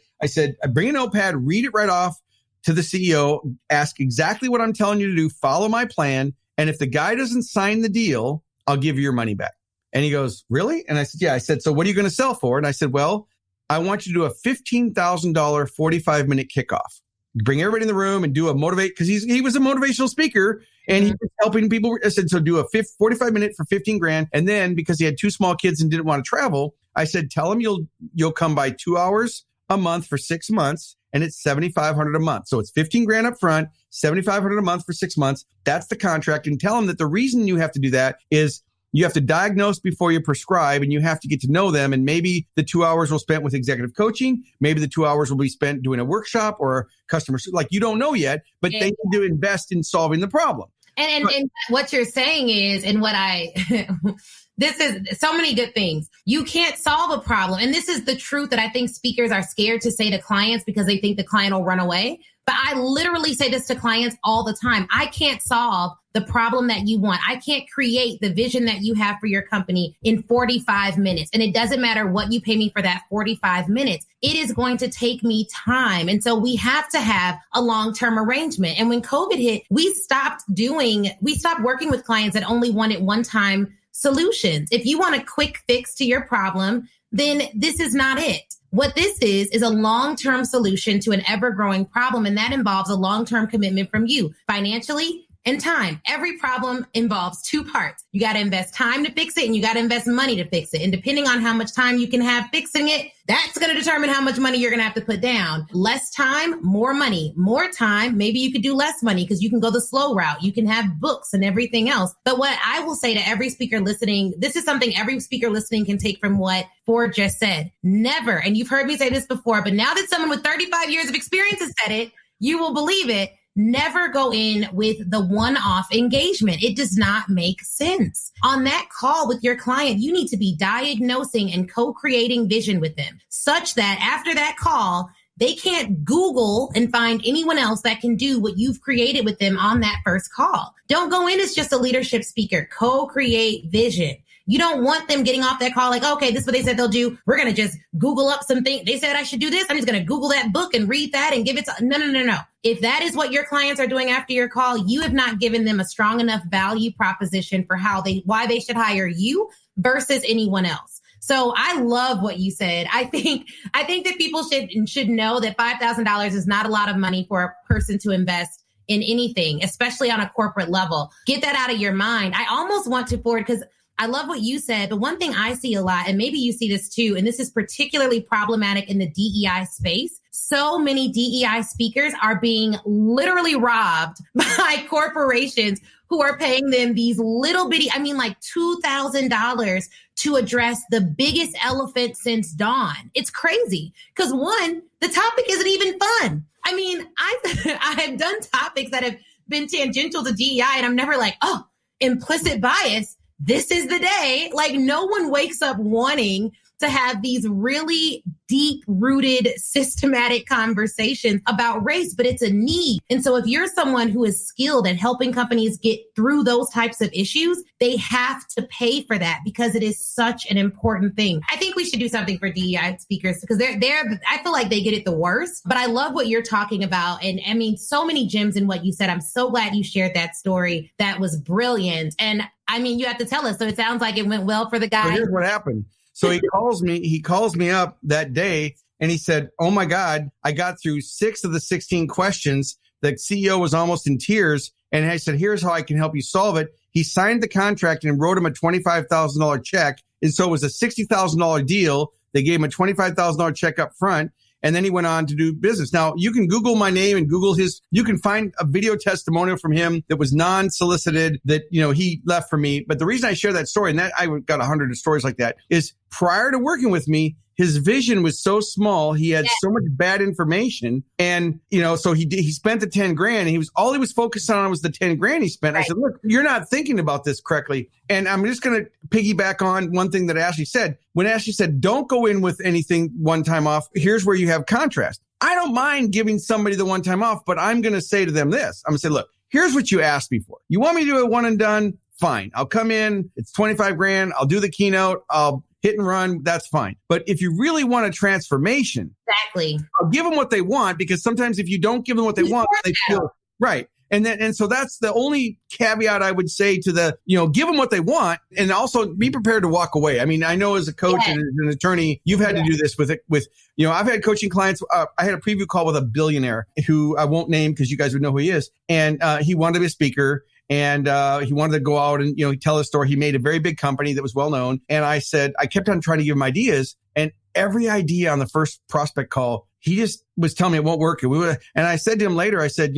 bring a notepad, read it right off to the CEO, ask exactly what I'm telling you to do, follow my plan. And if the guy doesn't sign the deal, I'll give you your money back. And he goes, really? And I said, yeah. I said, so what are you going to sell for? And I said, well, I want you to do a $15,000 45-minute kickoff. Bring everybody in the room and do a motivate, because he was a motivational speaker and he was helping people. I said, so do a 45-minute for $15,000. And then because he had 2 small kids and didn't want to travel, I said, tell him you'll come by 2 hours a month for 6 months, and it's $7,500 a month. So it's $15,000 up front, $7,500 a month for 6 months. That's the contract. And tell them that the reason you have to do that is you have to diagnose before you prescribe, and you have to get to know them. And maybe the 2 hours will spent with executive coaching. Maybe the 2 hours will be spent doing a workshop or customer. Like, you don't know yet, but they need to invest in solving the problem. And what you're saying is, and what this is so many good things. You can't solve a problem. And this is the truth that I think speakers are scared to say to clients because they think the client will run away. But I literally say this to clients all the time. I can't solve the problem that you want. I can't create the vision that you have for your company in 45 minutes. And it doesn't matter what you pay me for that 45 minutes. It is going to take me time. And so we have to have a long-term arrangement. And when COVID hit, we stopped working with clients that only wanted one-time solutions. If you want a quick fix to your problem, then this is not it. What this is a long-term solution to an ever-growing problem, and that involves a long-term commitment from you financially and time. Every problem involves two parts. You got to invest time to fix it, and you got to invest money to fix it. And depending on how much time you can have fixing it, that's going to determine how much money you're going to have to put down. Less time, more money. More time, maybe you could do less money because you can go the slow route. You can have books and everything else. But what I will say to every speaker listening, this is something every speaker listening can take from what Ford just said. Never, and you've heard me say this before, but now that someone with 35 years of experience has said it, you will believe it. Never go in with the one-off engagement. It does not make sense. On that call with your client, you need to be diagnosing and co-creating vision with them such that after that call, they can't Google and find anyone else that can do what you've created with them on that first call. Don't go in as just a leadership speaker. Co-create vision. You don't want them getting off that call like, okay, this is what they said they'll do. We're going to just Google up something. They said I should do this. I'm just going to Google that book and read that and give it to, no. If that is what your clients are doing after your call, you have not given them a strong enough value proposition for why they should hire you versus anyone else. So I love what you said. I think that people should know that $5,000 is not a lot of money for a person to invest in anything, especially on a corporate level. Get that out of your mind. I almost want to forward because I love what you said, but one thing I see a lot, and maybe you see this too, and this is particularly problematic in the DEI space. So many DEI speakers are being literally robbed by corporations who are paying them these little bitty, like $2,000 to address the biggest elephant since dawn. It's crazy because one, the topic isn't even fun. I have done topics that have been tangential to DEI and I'm never like, oh, implicit bias. This is the day. Like no one wakes up wanting to have these really deep-rooted, systematic conversations about race, but it's a need. And so if you're someone who is skilled at helping companies get through those types of issues, they have to pay for that because it is such an important thing. I think we should do something for DEI speakers because I feel like they get it the worst, but I love what you're talking about. And so many gems in what you said. I'm so glad you shared that story. That was brilliant. And you have to tell us. So it sounds like it went well for the guy. So here's what happened. So he calls me up that day and he said, oh my God, I got through 6 of the 16 questions. The CEO was almost in tears. And I said, here's how I can help you solve it. He signed the contract and wrote him a $25,000 check. And so it was a $60,000 deal. They gave him a $25,000 check up front. And then he went on to do business. Now, you can Google my name and Google you can find a video testimonial from him that was non-solicited that, he left for me. But the reason I share that story, and that I got 100 stories like that, is prior to working with me, his vision was so small. He had so much bad information. And, so he spent the 10 grand and all he was focused on was the 10 grand he spent. Right. I said, look, you're not thinking about this correctly. And I'm just going to piggyback on one thing that Ashley said. When Ashley said, don't go in with anything one time off, here's where you have contrast. I don't mind giving somebody the one time off, but I'm going to say to them this. I'm going to say, look, here's what you asked me for. You want me to do it one and done? Fine. I'll come in. It's 25 grand. I'll do the keynote. I'll hit and run. That's fine. But if you really want a transformation, exactly, I'll give them what they want, because sometimes if you don't give them what they want, they feel right. And so that's the only caveat I would say to give them what they want, and also be prepared to walk away. I know as a coach and as an attorney, you've had to do this with I've had coaching clients. I had a preview call with a billionaire who I won't name because you guys would know who he is. And he wanted to be a speaker. And he wanted to go out and, tell his story. He made a very big company that was well known. And I kept on trying to give him ideas. And every idea on the first prospect call, he just was telling me it won't work. And I said to him later, I said,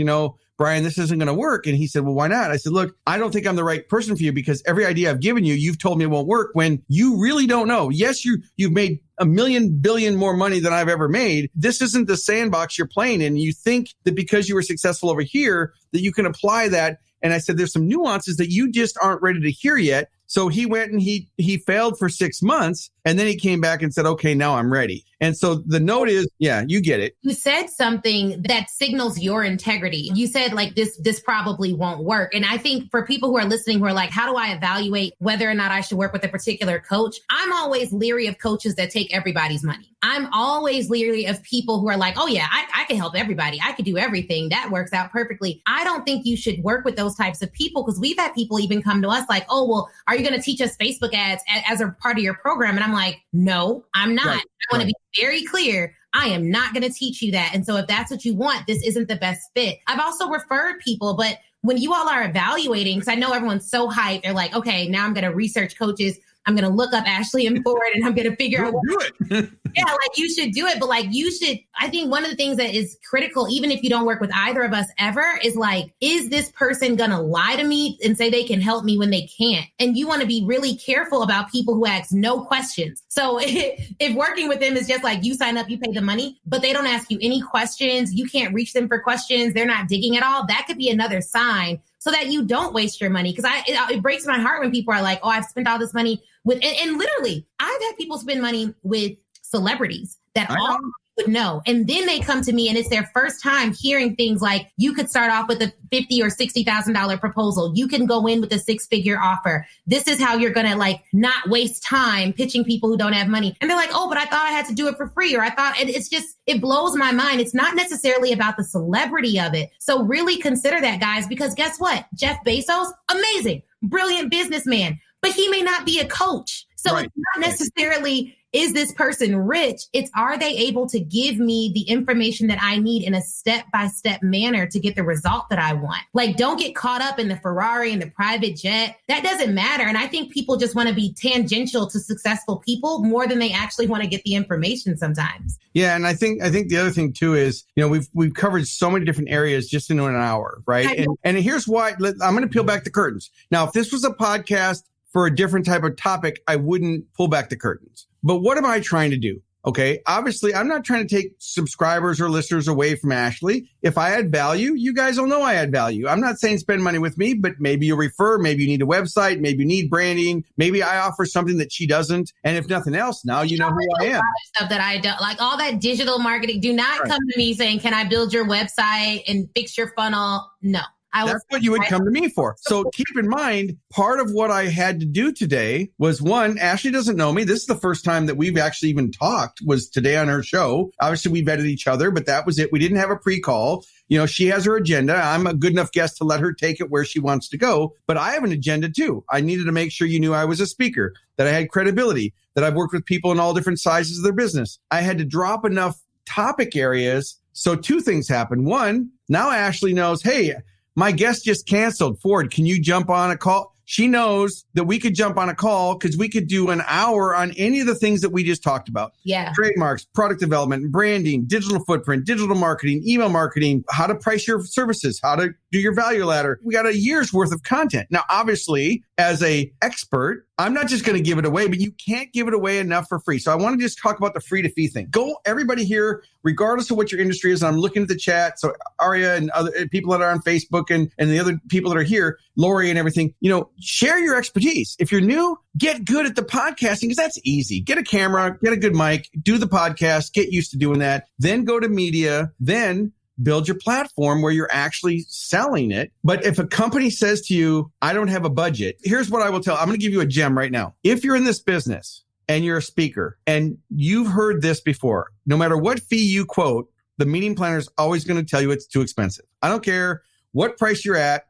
Brian, this isn't going to work. And he said, well, why not? I said, look, I don't think I'm the right person for you because every idea I've given you, you've told me it won't work when you really don't know. Yes, you've made $1 million billion more money than I've ever made. This isn't the sandbox you're playing in. You think that because you were successful over here, that you can apply that. And I said, there's some nuances that you just aren't ready to hear yet. So he went and he failed for 6 months. And then he came back and said, okay, now I'm ready. And so the note is, you get it. You said something that signals your integrity. You said this probably won't work. And I think for people who are listening, who are like, how do I evaluate whether or not I should work with a particular coach? I'm always leery of coaches that take everybody's money. I'm always leery of people who are like, oh yeah, I can help everybody. I can do everything. That works out perfectly. I don't think you should work with those types of people, because we've had people even come to us like, oh, well, are you going to teach us Facebook ads as a part of your program? And I'm like, no, I'm not. Right. I want to be very clear. I am not going to teach you that. And so if that's what you want, this isn't the best fit. I've also referred people, but when you all are evaluating, because I know everyone's so hyped, they're like, okay, now I'm going to research coaches. I'm going to look up Ashley and Ford and I'm going to figure out. Do it. Yeah, like you should do it. But like you should, I think one of the things that is critical, even if you don't work with either of us ever, is like, is this person going to lie to me and say they can help me when they can't? And you want to be really careful about people who ask no questions. So if working with them is just like you sign up, you pay the money, but they don't ask you any questions, you can't reach them for questions, they're not digging at all, that could be another sign so that you don't waste your money. Because it breaks my heart when people are like, oh, I've spent all this money with, and literally, I've had people spend money with celebrities that all would know. And then they come to me and it's their first time hearing things like, you could start off with a $50,000 or $60,000 proposal. You can go in with a 6-figure offer. This is how you're going to like not waste time pitching people who don't have money. And they're like, oh, but I thought I had to do it for free. Or I thought, and it's just, it blows my mind. It's not necessarily about the celebrity of it. So really consider that, guys, because guess what? Jeff Bezos, amazing, brilliant businessman, but he may not be a coach. So It's not necessarily, is this person rich? It's, are they able to give me the information that I need in a step-by-step manner to get the result that I want? Like, don't get caught up in the Ferrari and the private jet. That doesn't matter. And I think people just want to be tangential to successful people more than they actually want to get the information sometimes. Yeah. And I think the other thing too is, we've covered so many different areas just in an hour, right? And here's why. I'm going to peel back the curtains. Now, if this was a podcast for a different type of topic, I wouldn't pull back the curtains. But what am I trying to do? Okay. Obviously, I'm not trying to take subscribers or listeners away from Ashley. If I add value, you guys will know I add value. I'm not saying spend money with me, but maybe you refer, maybe you need a website, maybe you need branding, maybe I offer something that she doesn't. And if nothing else, now you know who I am. Stuff that I don't like, all that digital marketing. Do not come to me saying, can I build your website and fix your funnel? No. That's what you would come to me for. So keep in mind, part of what I had to do today was, one, Ashley doesn't know me. This is the first time that we've actually even talked, was today on her show. Obviously, we vetted each other, but that was it. We didn't have a pre-call. She has her agenda. I'm a good enough guest to let her take it where she wants to go. But I have an agenda too. I needed to make sure you knew I was a speaker, that I had credibility, that I've worked with people in all different sizes of their business. I had to drop enough topic areas. So 2 things happen. One, now Ashley knows, hey, my guest just canceled. Ford, can you jump on a call? She knows that we could jump on a call because we could do an hour on any of the things that we just talked about. Yeah. Trademarks, product development, branding, digital footprint, digital marketing, email marketing, how to price your services, how to do your value ladder. We got a year's worth of content. Now, obviously, as a expert, I'm not just going to give it away, but you can't give it away enough for free. So I want to just talk about the free to fee thing. Go, everybody here, regardless of what your industry is. I'm looking at the chat. So Aria and other people that are on Facebook and the other people that are here, Lori and everything, share your expertise. If you're new, get good at the podcasting because that's easy. Get a camera, get a good mic, do the podcast, get used to doing that. Then go to media, then build your platform where you're actually selling it. But if a company says to you, I don't have a budget, here's what I will tell. I'm going to give you a gem right now. If you're in this business and you're a speaker and you've heard this before, no matter what fee you quote, the meeting planner is always going to tell you it's too expensive. I don't care what price you're at.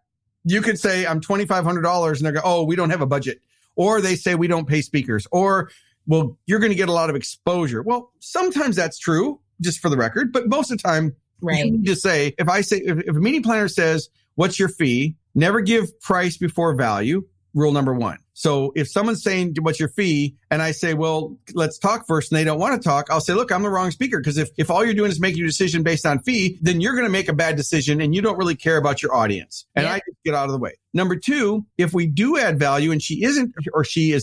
You could say I'm $2,500 and they go, oh, we don't have a budget. Or they say we don't pay speakers. Or, well, you're going to get a lot of exposure. Well, sometimes that's true, just for the record. But most of the time, right. You need to say, if a meeting planner says, what's your fee? Never give price before value. Rule number 1. So if someone's saying, what's your fee? And I say, well, let's talk first. And they don't want to talk. I'll say, look, I'm the wrong speaker. Because if all you're doing is making a decision based on fee, then you're going to make a bad decision and you don't really care about your audience. And I just get out of the way. Number 2, if we do add value and she is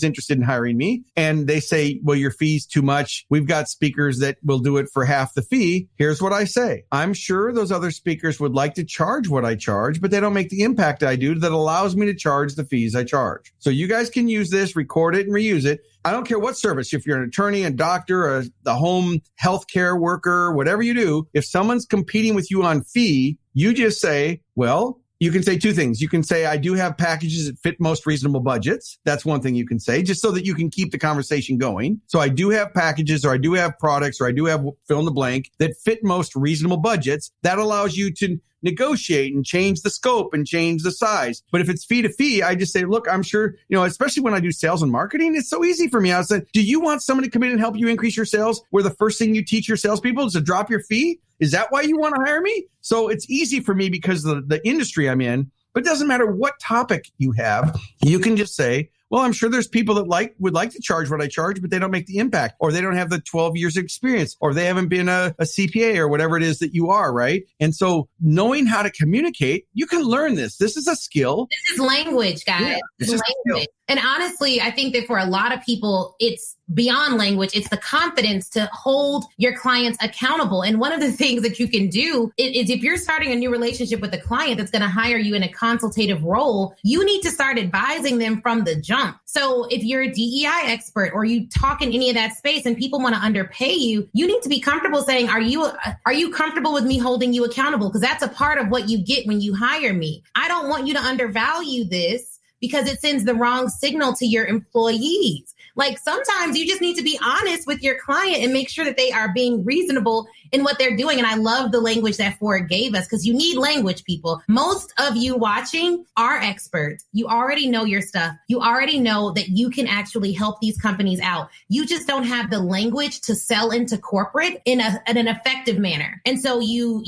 interested in hiring me and they say, well, your fee's too much. We've got speakers that will do it for half the fee. Here's what I say. I'm sure those other speakers would like to charge what I charge, but they don't make the impact I do that allows me to charge the fees I charge. So you guys can use this, record it and reuse it. I don't care what service, if you're an attorney, a doctor, a home healthcare worker, whatever you do, if someone's competing with you on fee, you just say, well, You can say two things. You can say, I do have packages that fit most reasonable budgets. That's one thing you can say, just so that you can keep the conversation going. So I do have packages, or I do have products, or I do have fill in the blank that fit most reasonable budgets. That allows you to negotiate and change the scope and change the size. But if it's fee to fee, I just say, look, I'm sure, especially when I do sales and marketing, it's so easy for me. I say, do you want someone to come in and help you increase your sales, where the first thing you teach your salespeople is to drop your fee? Is that why you want to hire me? So it's easy for me because of the industry I'm in, but it doesn't matter what topic you have. You can just say, well, I'm sure there's people that would like to charge what I charge, but they don't make the impact, or they don't have the 12 years of experience, or they haven't been a CPA or whatever it is that you are, right? And so knowing how to communicate, you can learn this. This is a skill. This is language, guys. Yeah, it's language. And honestly, I think that for a lot of people, it's beyond language. It's the confidence to hold your clients accountable. And one of the things that you can do is if you're starting a new relationship with a client that's going to hire you in a consultative role, you need to start advising them from the jump. So if you're a DEI expert, or you talk in any of that space and people want to underpay you, you need to be comfortable saying, are you comfortable with me holding you accountable? Because that's a part of what you get when you hire me. I don't want you to undervalue this, because it sends the wrong signal to your employees. Like, sometimes you just need to be honest with your client and make sure that they are being reasonable in what they're doing. And I love the language that Ford gave us, because you need language, people. Most of you watching are experts. You already know your stuff. You already know that you can actually help these companies out. You just don't have the language to sell into corporate in an effective manner. And so you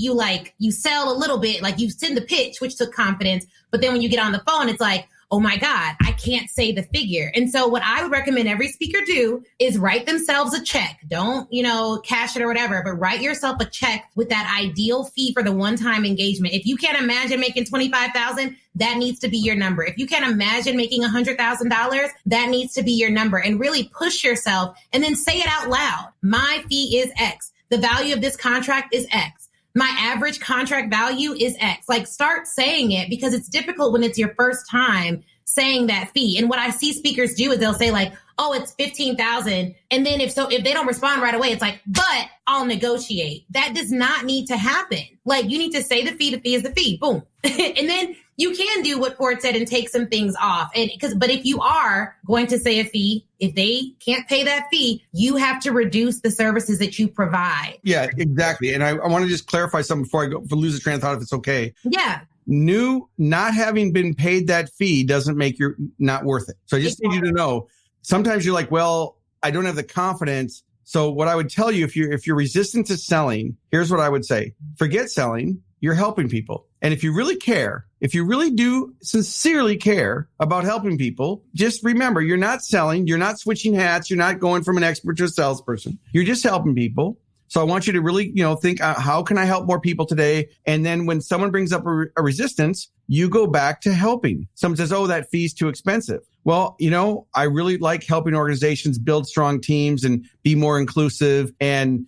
sell a little bit, like you send the pitch, which took confidence. But then when you get on the phone, it's like, oh my God, I can't say the figure. And so what I would recommend every speaker do is write themselves a check. Don't, cash it or whatever, but write yourself a check with that ideal fee for the one-time engagement. If you can't imagine making $25,000, that needs to be your number. If you can't imagine making $100,000, that needs to be your number, and really push yourself and then say it out loud. My fee is X. The value of this contract is X. My average contract value is X. Like, start saying it, because it's difficult when it's your first time saying that fee. And what I see speakers do is they'll say like, oh, it's $15,000. And then if they don't respond right away, it's like, but I'll negotiate. That does not need to happen. Like, you need to say the fee is the fee. Boom. And then you can do what Ford said and take some things off. But if you are going to say a fee, if they can't pay that fee, you have to reduce the services that you provide. Yeah, exactly. And I want to just clarify something before I lose the train of thought, if it's okay. Yeah. Not having been paid that fee doesn't make you not worth it. So I just need you to know, sometimes you're like, well, I don't have the confidence. So what I would tell you, if you're resistant to selling, here's what I would say. Forget selling. You're helping people. And if you really care, if you really do sincerely care about helping people, just remember, you're not selling, you're not switching hats, you're not going from an expert to a salesperson. You're just helping people. So I want you to really, think, how can I help more people today? And then when someone brings up a resistance, you go back to helping. Someone says, oh, that fee's too expensive. Well, I really like helping organizations build strong teams and be more inclusive and,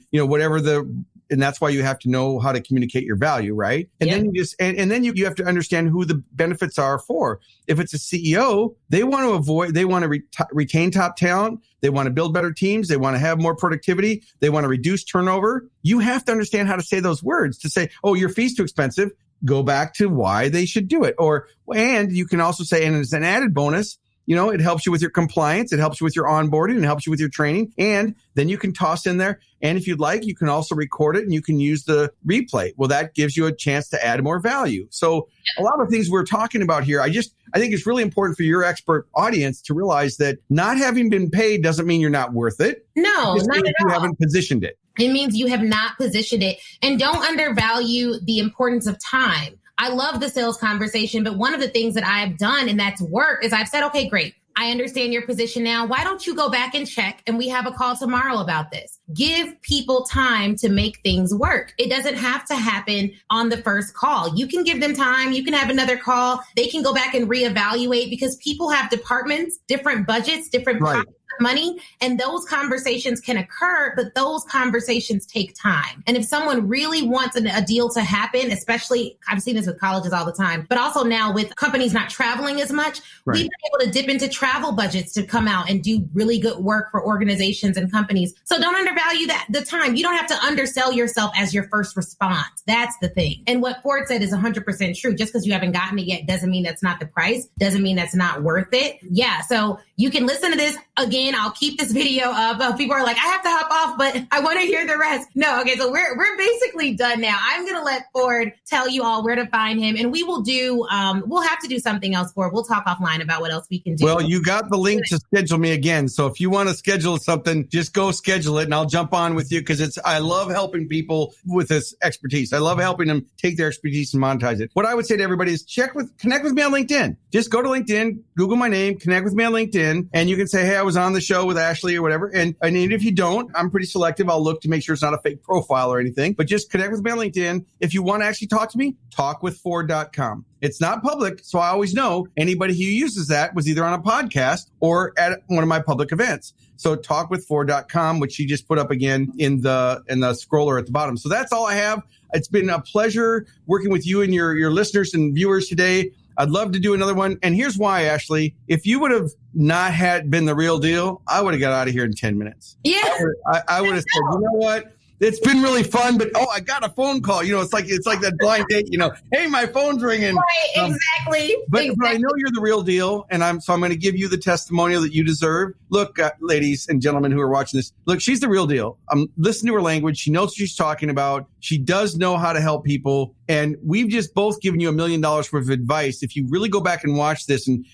and that's why you have to know how to communicate your value, right? And then you have to understand who the benefits are for. If it's a CEO, they want to retain top talent. They want to build better teams. They want to have more productivity. They want to reduce turnover. You have to understand how to say those words to say, oh, your fee's too expensive. Go back to why they should do it. And you can also say, and as an added bonus, it helps you with your compliance. It helps you with your onboarding. It helps you with your training. And then you can toss in there. And if you'd like, you can also record it and you can use the replay. Well, that gives you a chance to add more value. So a lot of things we're talking about here, I think it's really important for your expert audience to realize that not having been paid doesn't mean you're not worth it. No, not at all. You haven't positioned it. It means you have not positioned it. And don't undervalue the importance of time. I love the sales conversation, but one of the things that I've done, and that's worked, is I've said, okay, great. I understand your position now. Why don't you go back and check? And we have a call tomorrow about this. Give people time to make things work. It doesn't have to happen on the first call. You can give them time. You can have another call. They can go back and reevaluate, because people have departments, different budgets, different pockets of money, and those conversations can occur, but those conversations take time. And if someone really wants a deal to happen, especially I've seen this with colleges all the time, but also now with companies not traveling as much, we've been able to dip into travel budgets to come out and do really good work for organizations and companies. So don't undervalue the time. You don't have to undersell yourself as your first response. That's the thing. And what Ford said is 100% true. Just because you haven't gotten it yet doesn't mean that's not the price, doesn't mean that's not worth it. Yeah. So you can listen to this again. I'll keep this video up. People are like, I have to hop off, but I want to hear the rest. No. Okay. So we're basically done now. I'm going to let Ford tell you all where to find him, and we will do, we'll have to do something else for it. We'll talk offline about what else we can do. Well, you got the link to schedule me again. So if you want to schedule something, just go schedule it and I'll jump on with you, because I love helping people with this expertise. I love helping them take their expertise and monetize it. What I would say to everybody is connect with me on LinkedIn. Just go to LinkedIn, Google my name, connect with me on LinkedIn, and you can say, hey, I was on the show with Ashley or whatever. And if you don't, I'm pretty selective. I'll look to make sure it's not a fake profile or anything, but just connect with me on LinkedIn. If you want to actually talk to me, talkwithford.com. It's not public, so I always know anybody who uses that was either on a podcast or at one of my public events. So talkwithford.com, which you just put up again in the scroller at the bottom. So that's all I have. It's been a pleasure working with you and your listeners and viewers today. I'd love to do another one. And here's why, Ashley. If you would have not been the real deal, I would have got out of here in 10 minutes. Yeah. I would have said, you know what? It's been really fun, but I got a phone call. It's like that blind date. Hey, my phone's ringing. Right, exactly. But I know you're the real deal, and I'm going to give you the testimonial that you deserve. Look, ladies and gentlemen who are watching this, look, she's the real deal. Listen to her language. She knows what she's talking about. She does know how to help people, and we've just both given you $1 million worth of advice. If you really go back and watch this and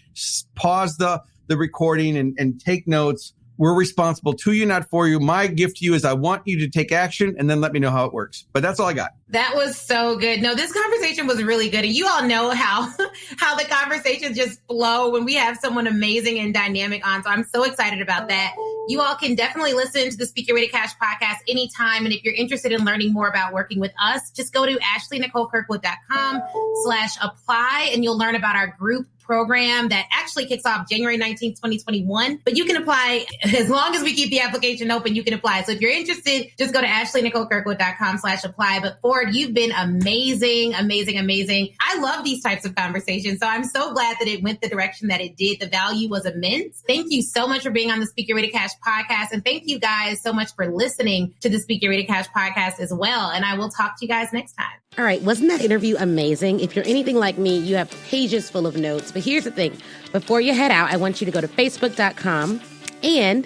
pause the recording and take notes. We're responsible to you, not for you. My gift to you is I want you to take action and then let me know how it works. But that's all I got. That was so good. No, this conversation was really good. And you all know how the conversations just flow when we have someone amazing and dynamic on. So I'm so excited about that. You all can definitely listen to the Speak Your Way to Cash podcast anytime. And if you're interested in learning more about working with us, just go to ashleynicolekirkwood.com/apply and you'll learn about our group program that actually kicks off January 19th, 2021. But you can apply as long as we keep the application open, you can apply. So if you're interested, just go to ashleynicolekirkwood.com/apply. But Ford, you've been amazing, amazing, amazing. I love these types of conversations. So I'm so glad that it went the direction that it did. The value was immense. Thank you so much for being on the Speak Your Way to Cash podcast. And thank you guys so much for listening to the Speak Your Way to Cash podcast as well. And I will talk to you guys next time. All right. Wasn't that interview amazing? If you're anything like me, you have pages full of notes. But here's the thing. Before you head out, I want you to go to facebook.com and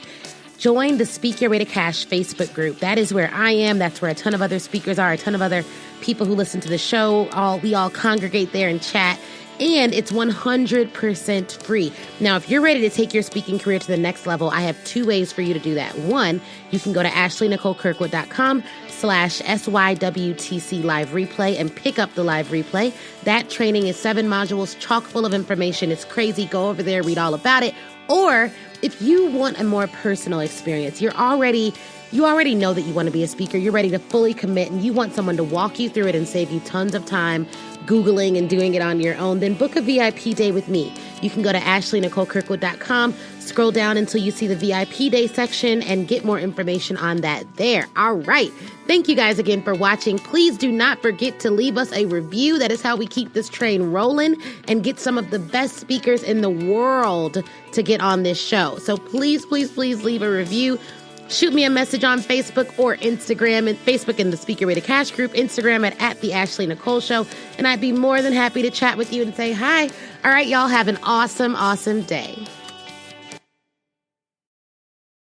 join the Speak Your Way to Cash Facebook group. That is where I am. That's where a ton of other speakers are, a ton of other people who listen to the show. We all congregate there and chat. And it's 100% free. Now, if you're ready to take your speaking career to the next level, I have 2 ways for you to do that. One, you can go to ashleynicolekirkwood.com/SYWTC live replay and pick up the live replay. That training is 7 modules, chock full of information. It's crazy. Go over there, read all about it. Or if you want a more personal experience, you already know that you want to be a speaker. You're ready to fully commit and you want someone to walk you through it and save you tons of time Googling and doing it on your own, then book a VIP day with me. You can go to ashleynicolekirkwood.com, scroll down until you see the VIP day section and get more information on that there. All right. Thank you guys again for watching. Please do not forget to leave us a review. That is how we keep this train rolling and get some of the best speakers in the world to get on this show. So please, please, please leave a review. Shoot me a message on Facebook or Instagram, and Facebook in the Speak Your Way to Cash group, Instagram at The Ashley Nicole Show. And I'd be more than happy to chat with you and say hi. All right, y'all have an awesome, awesome day.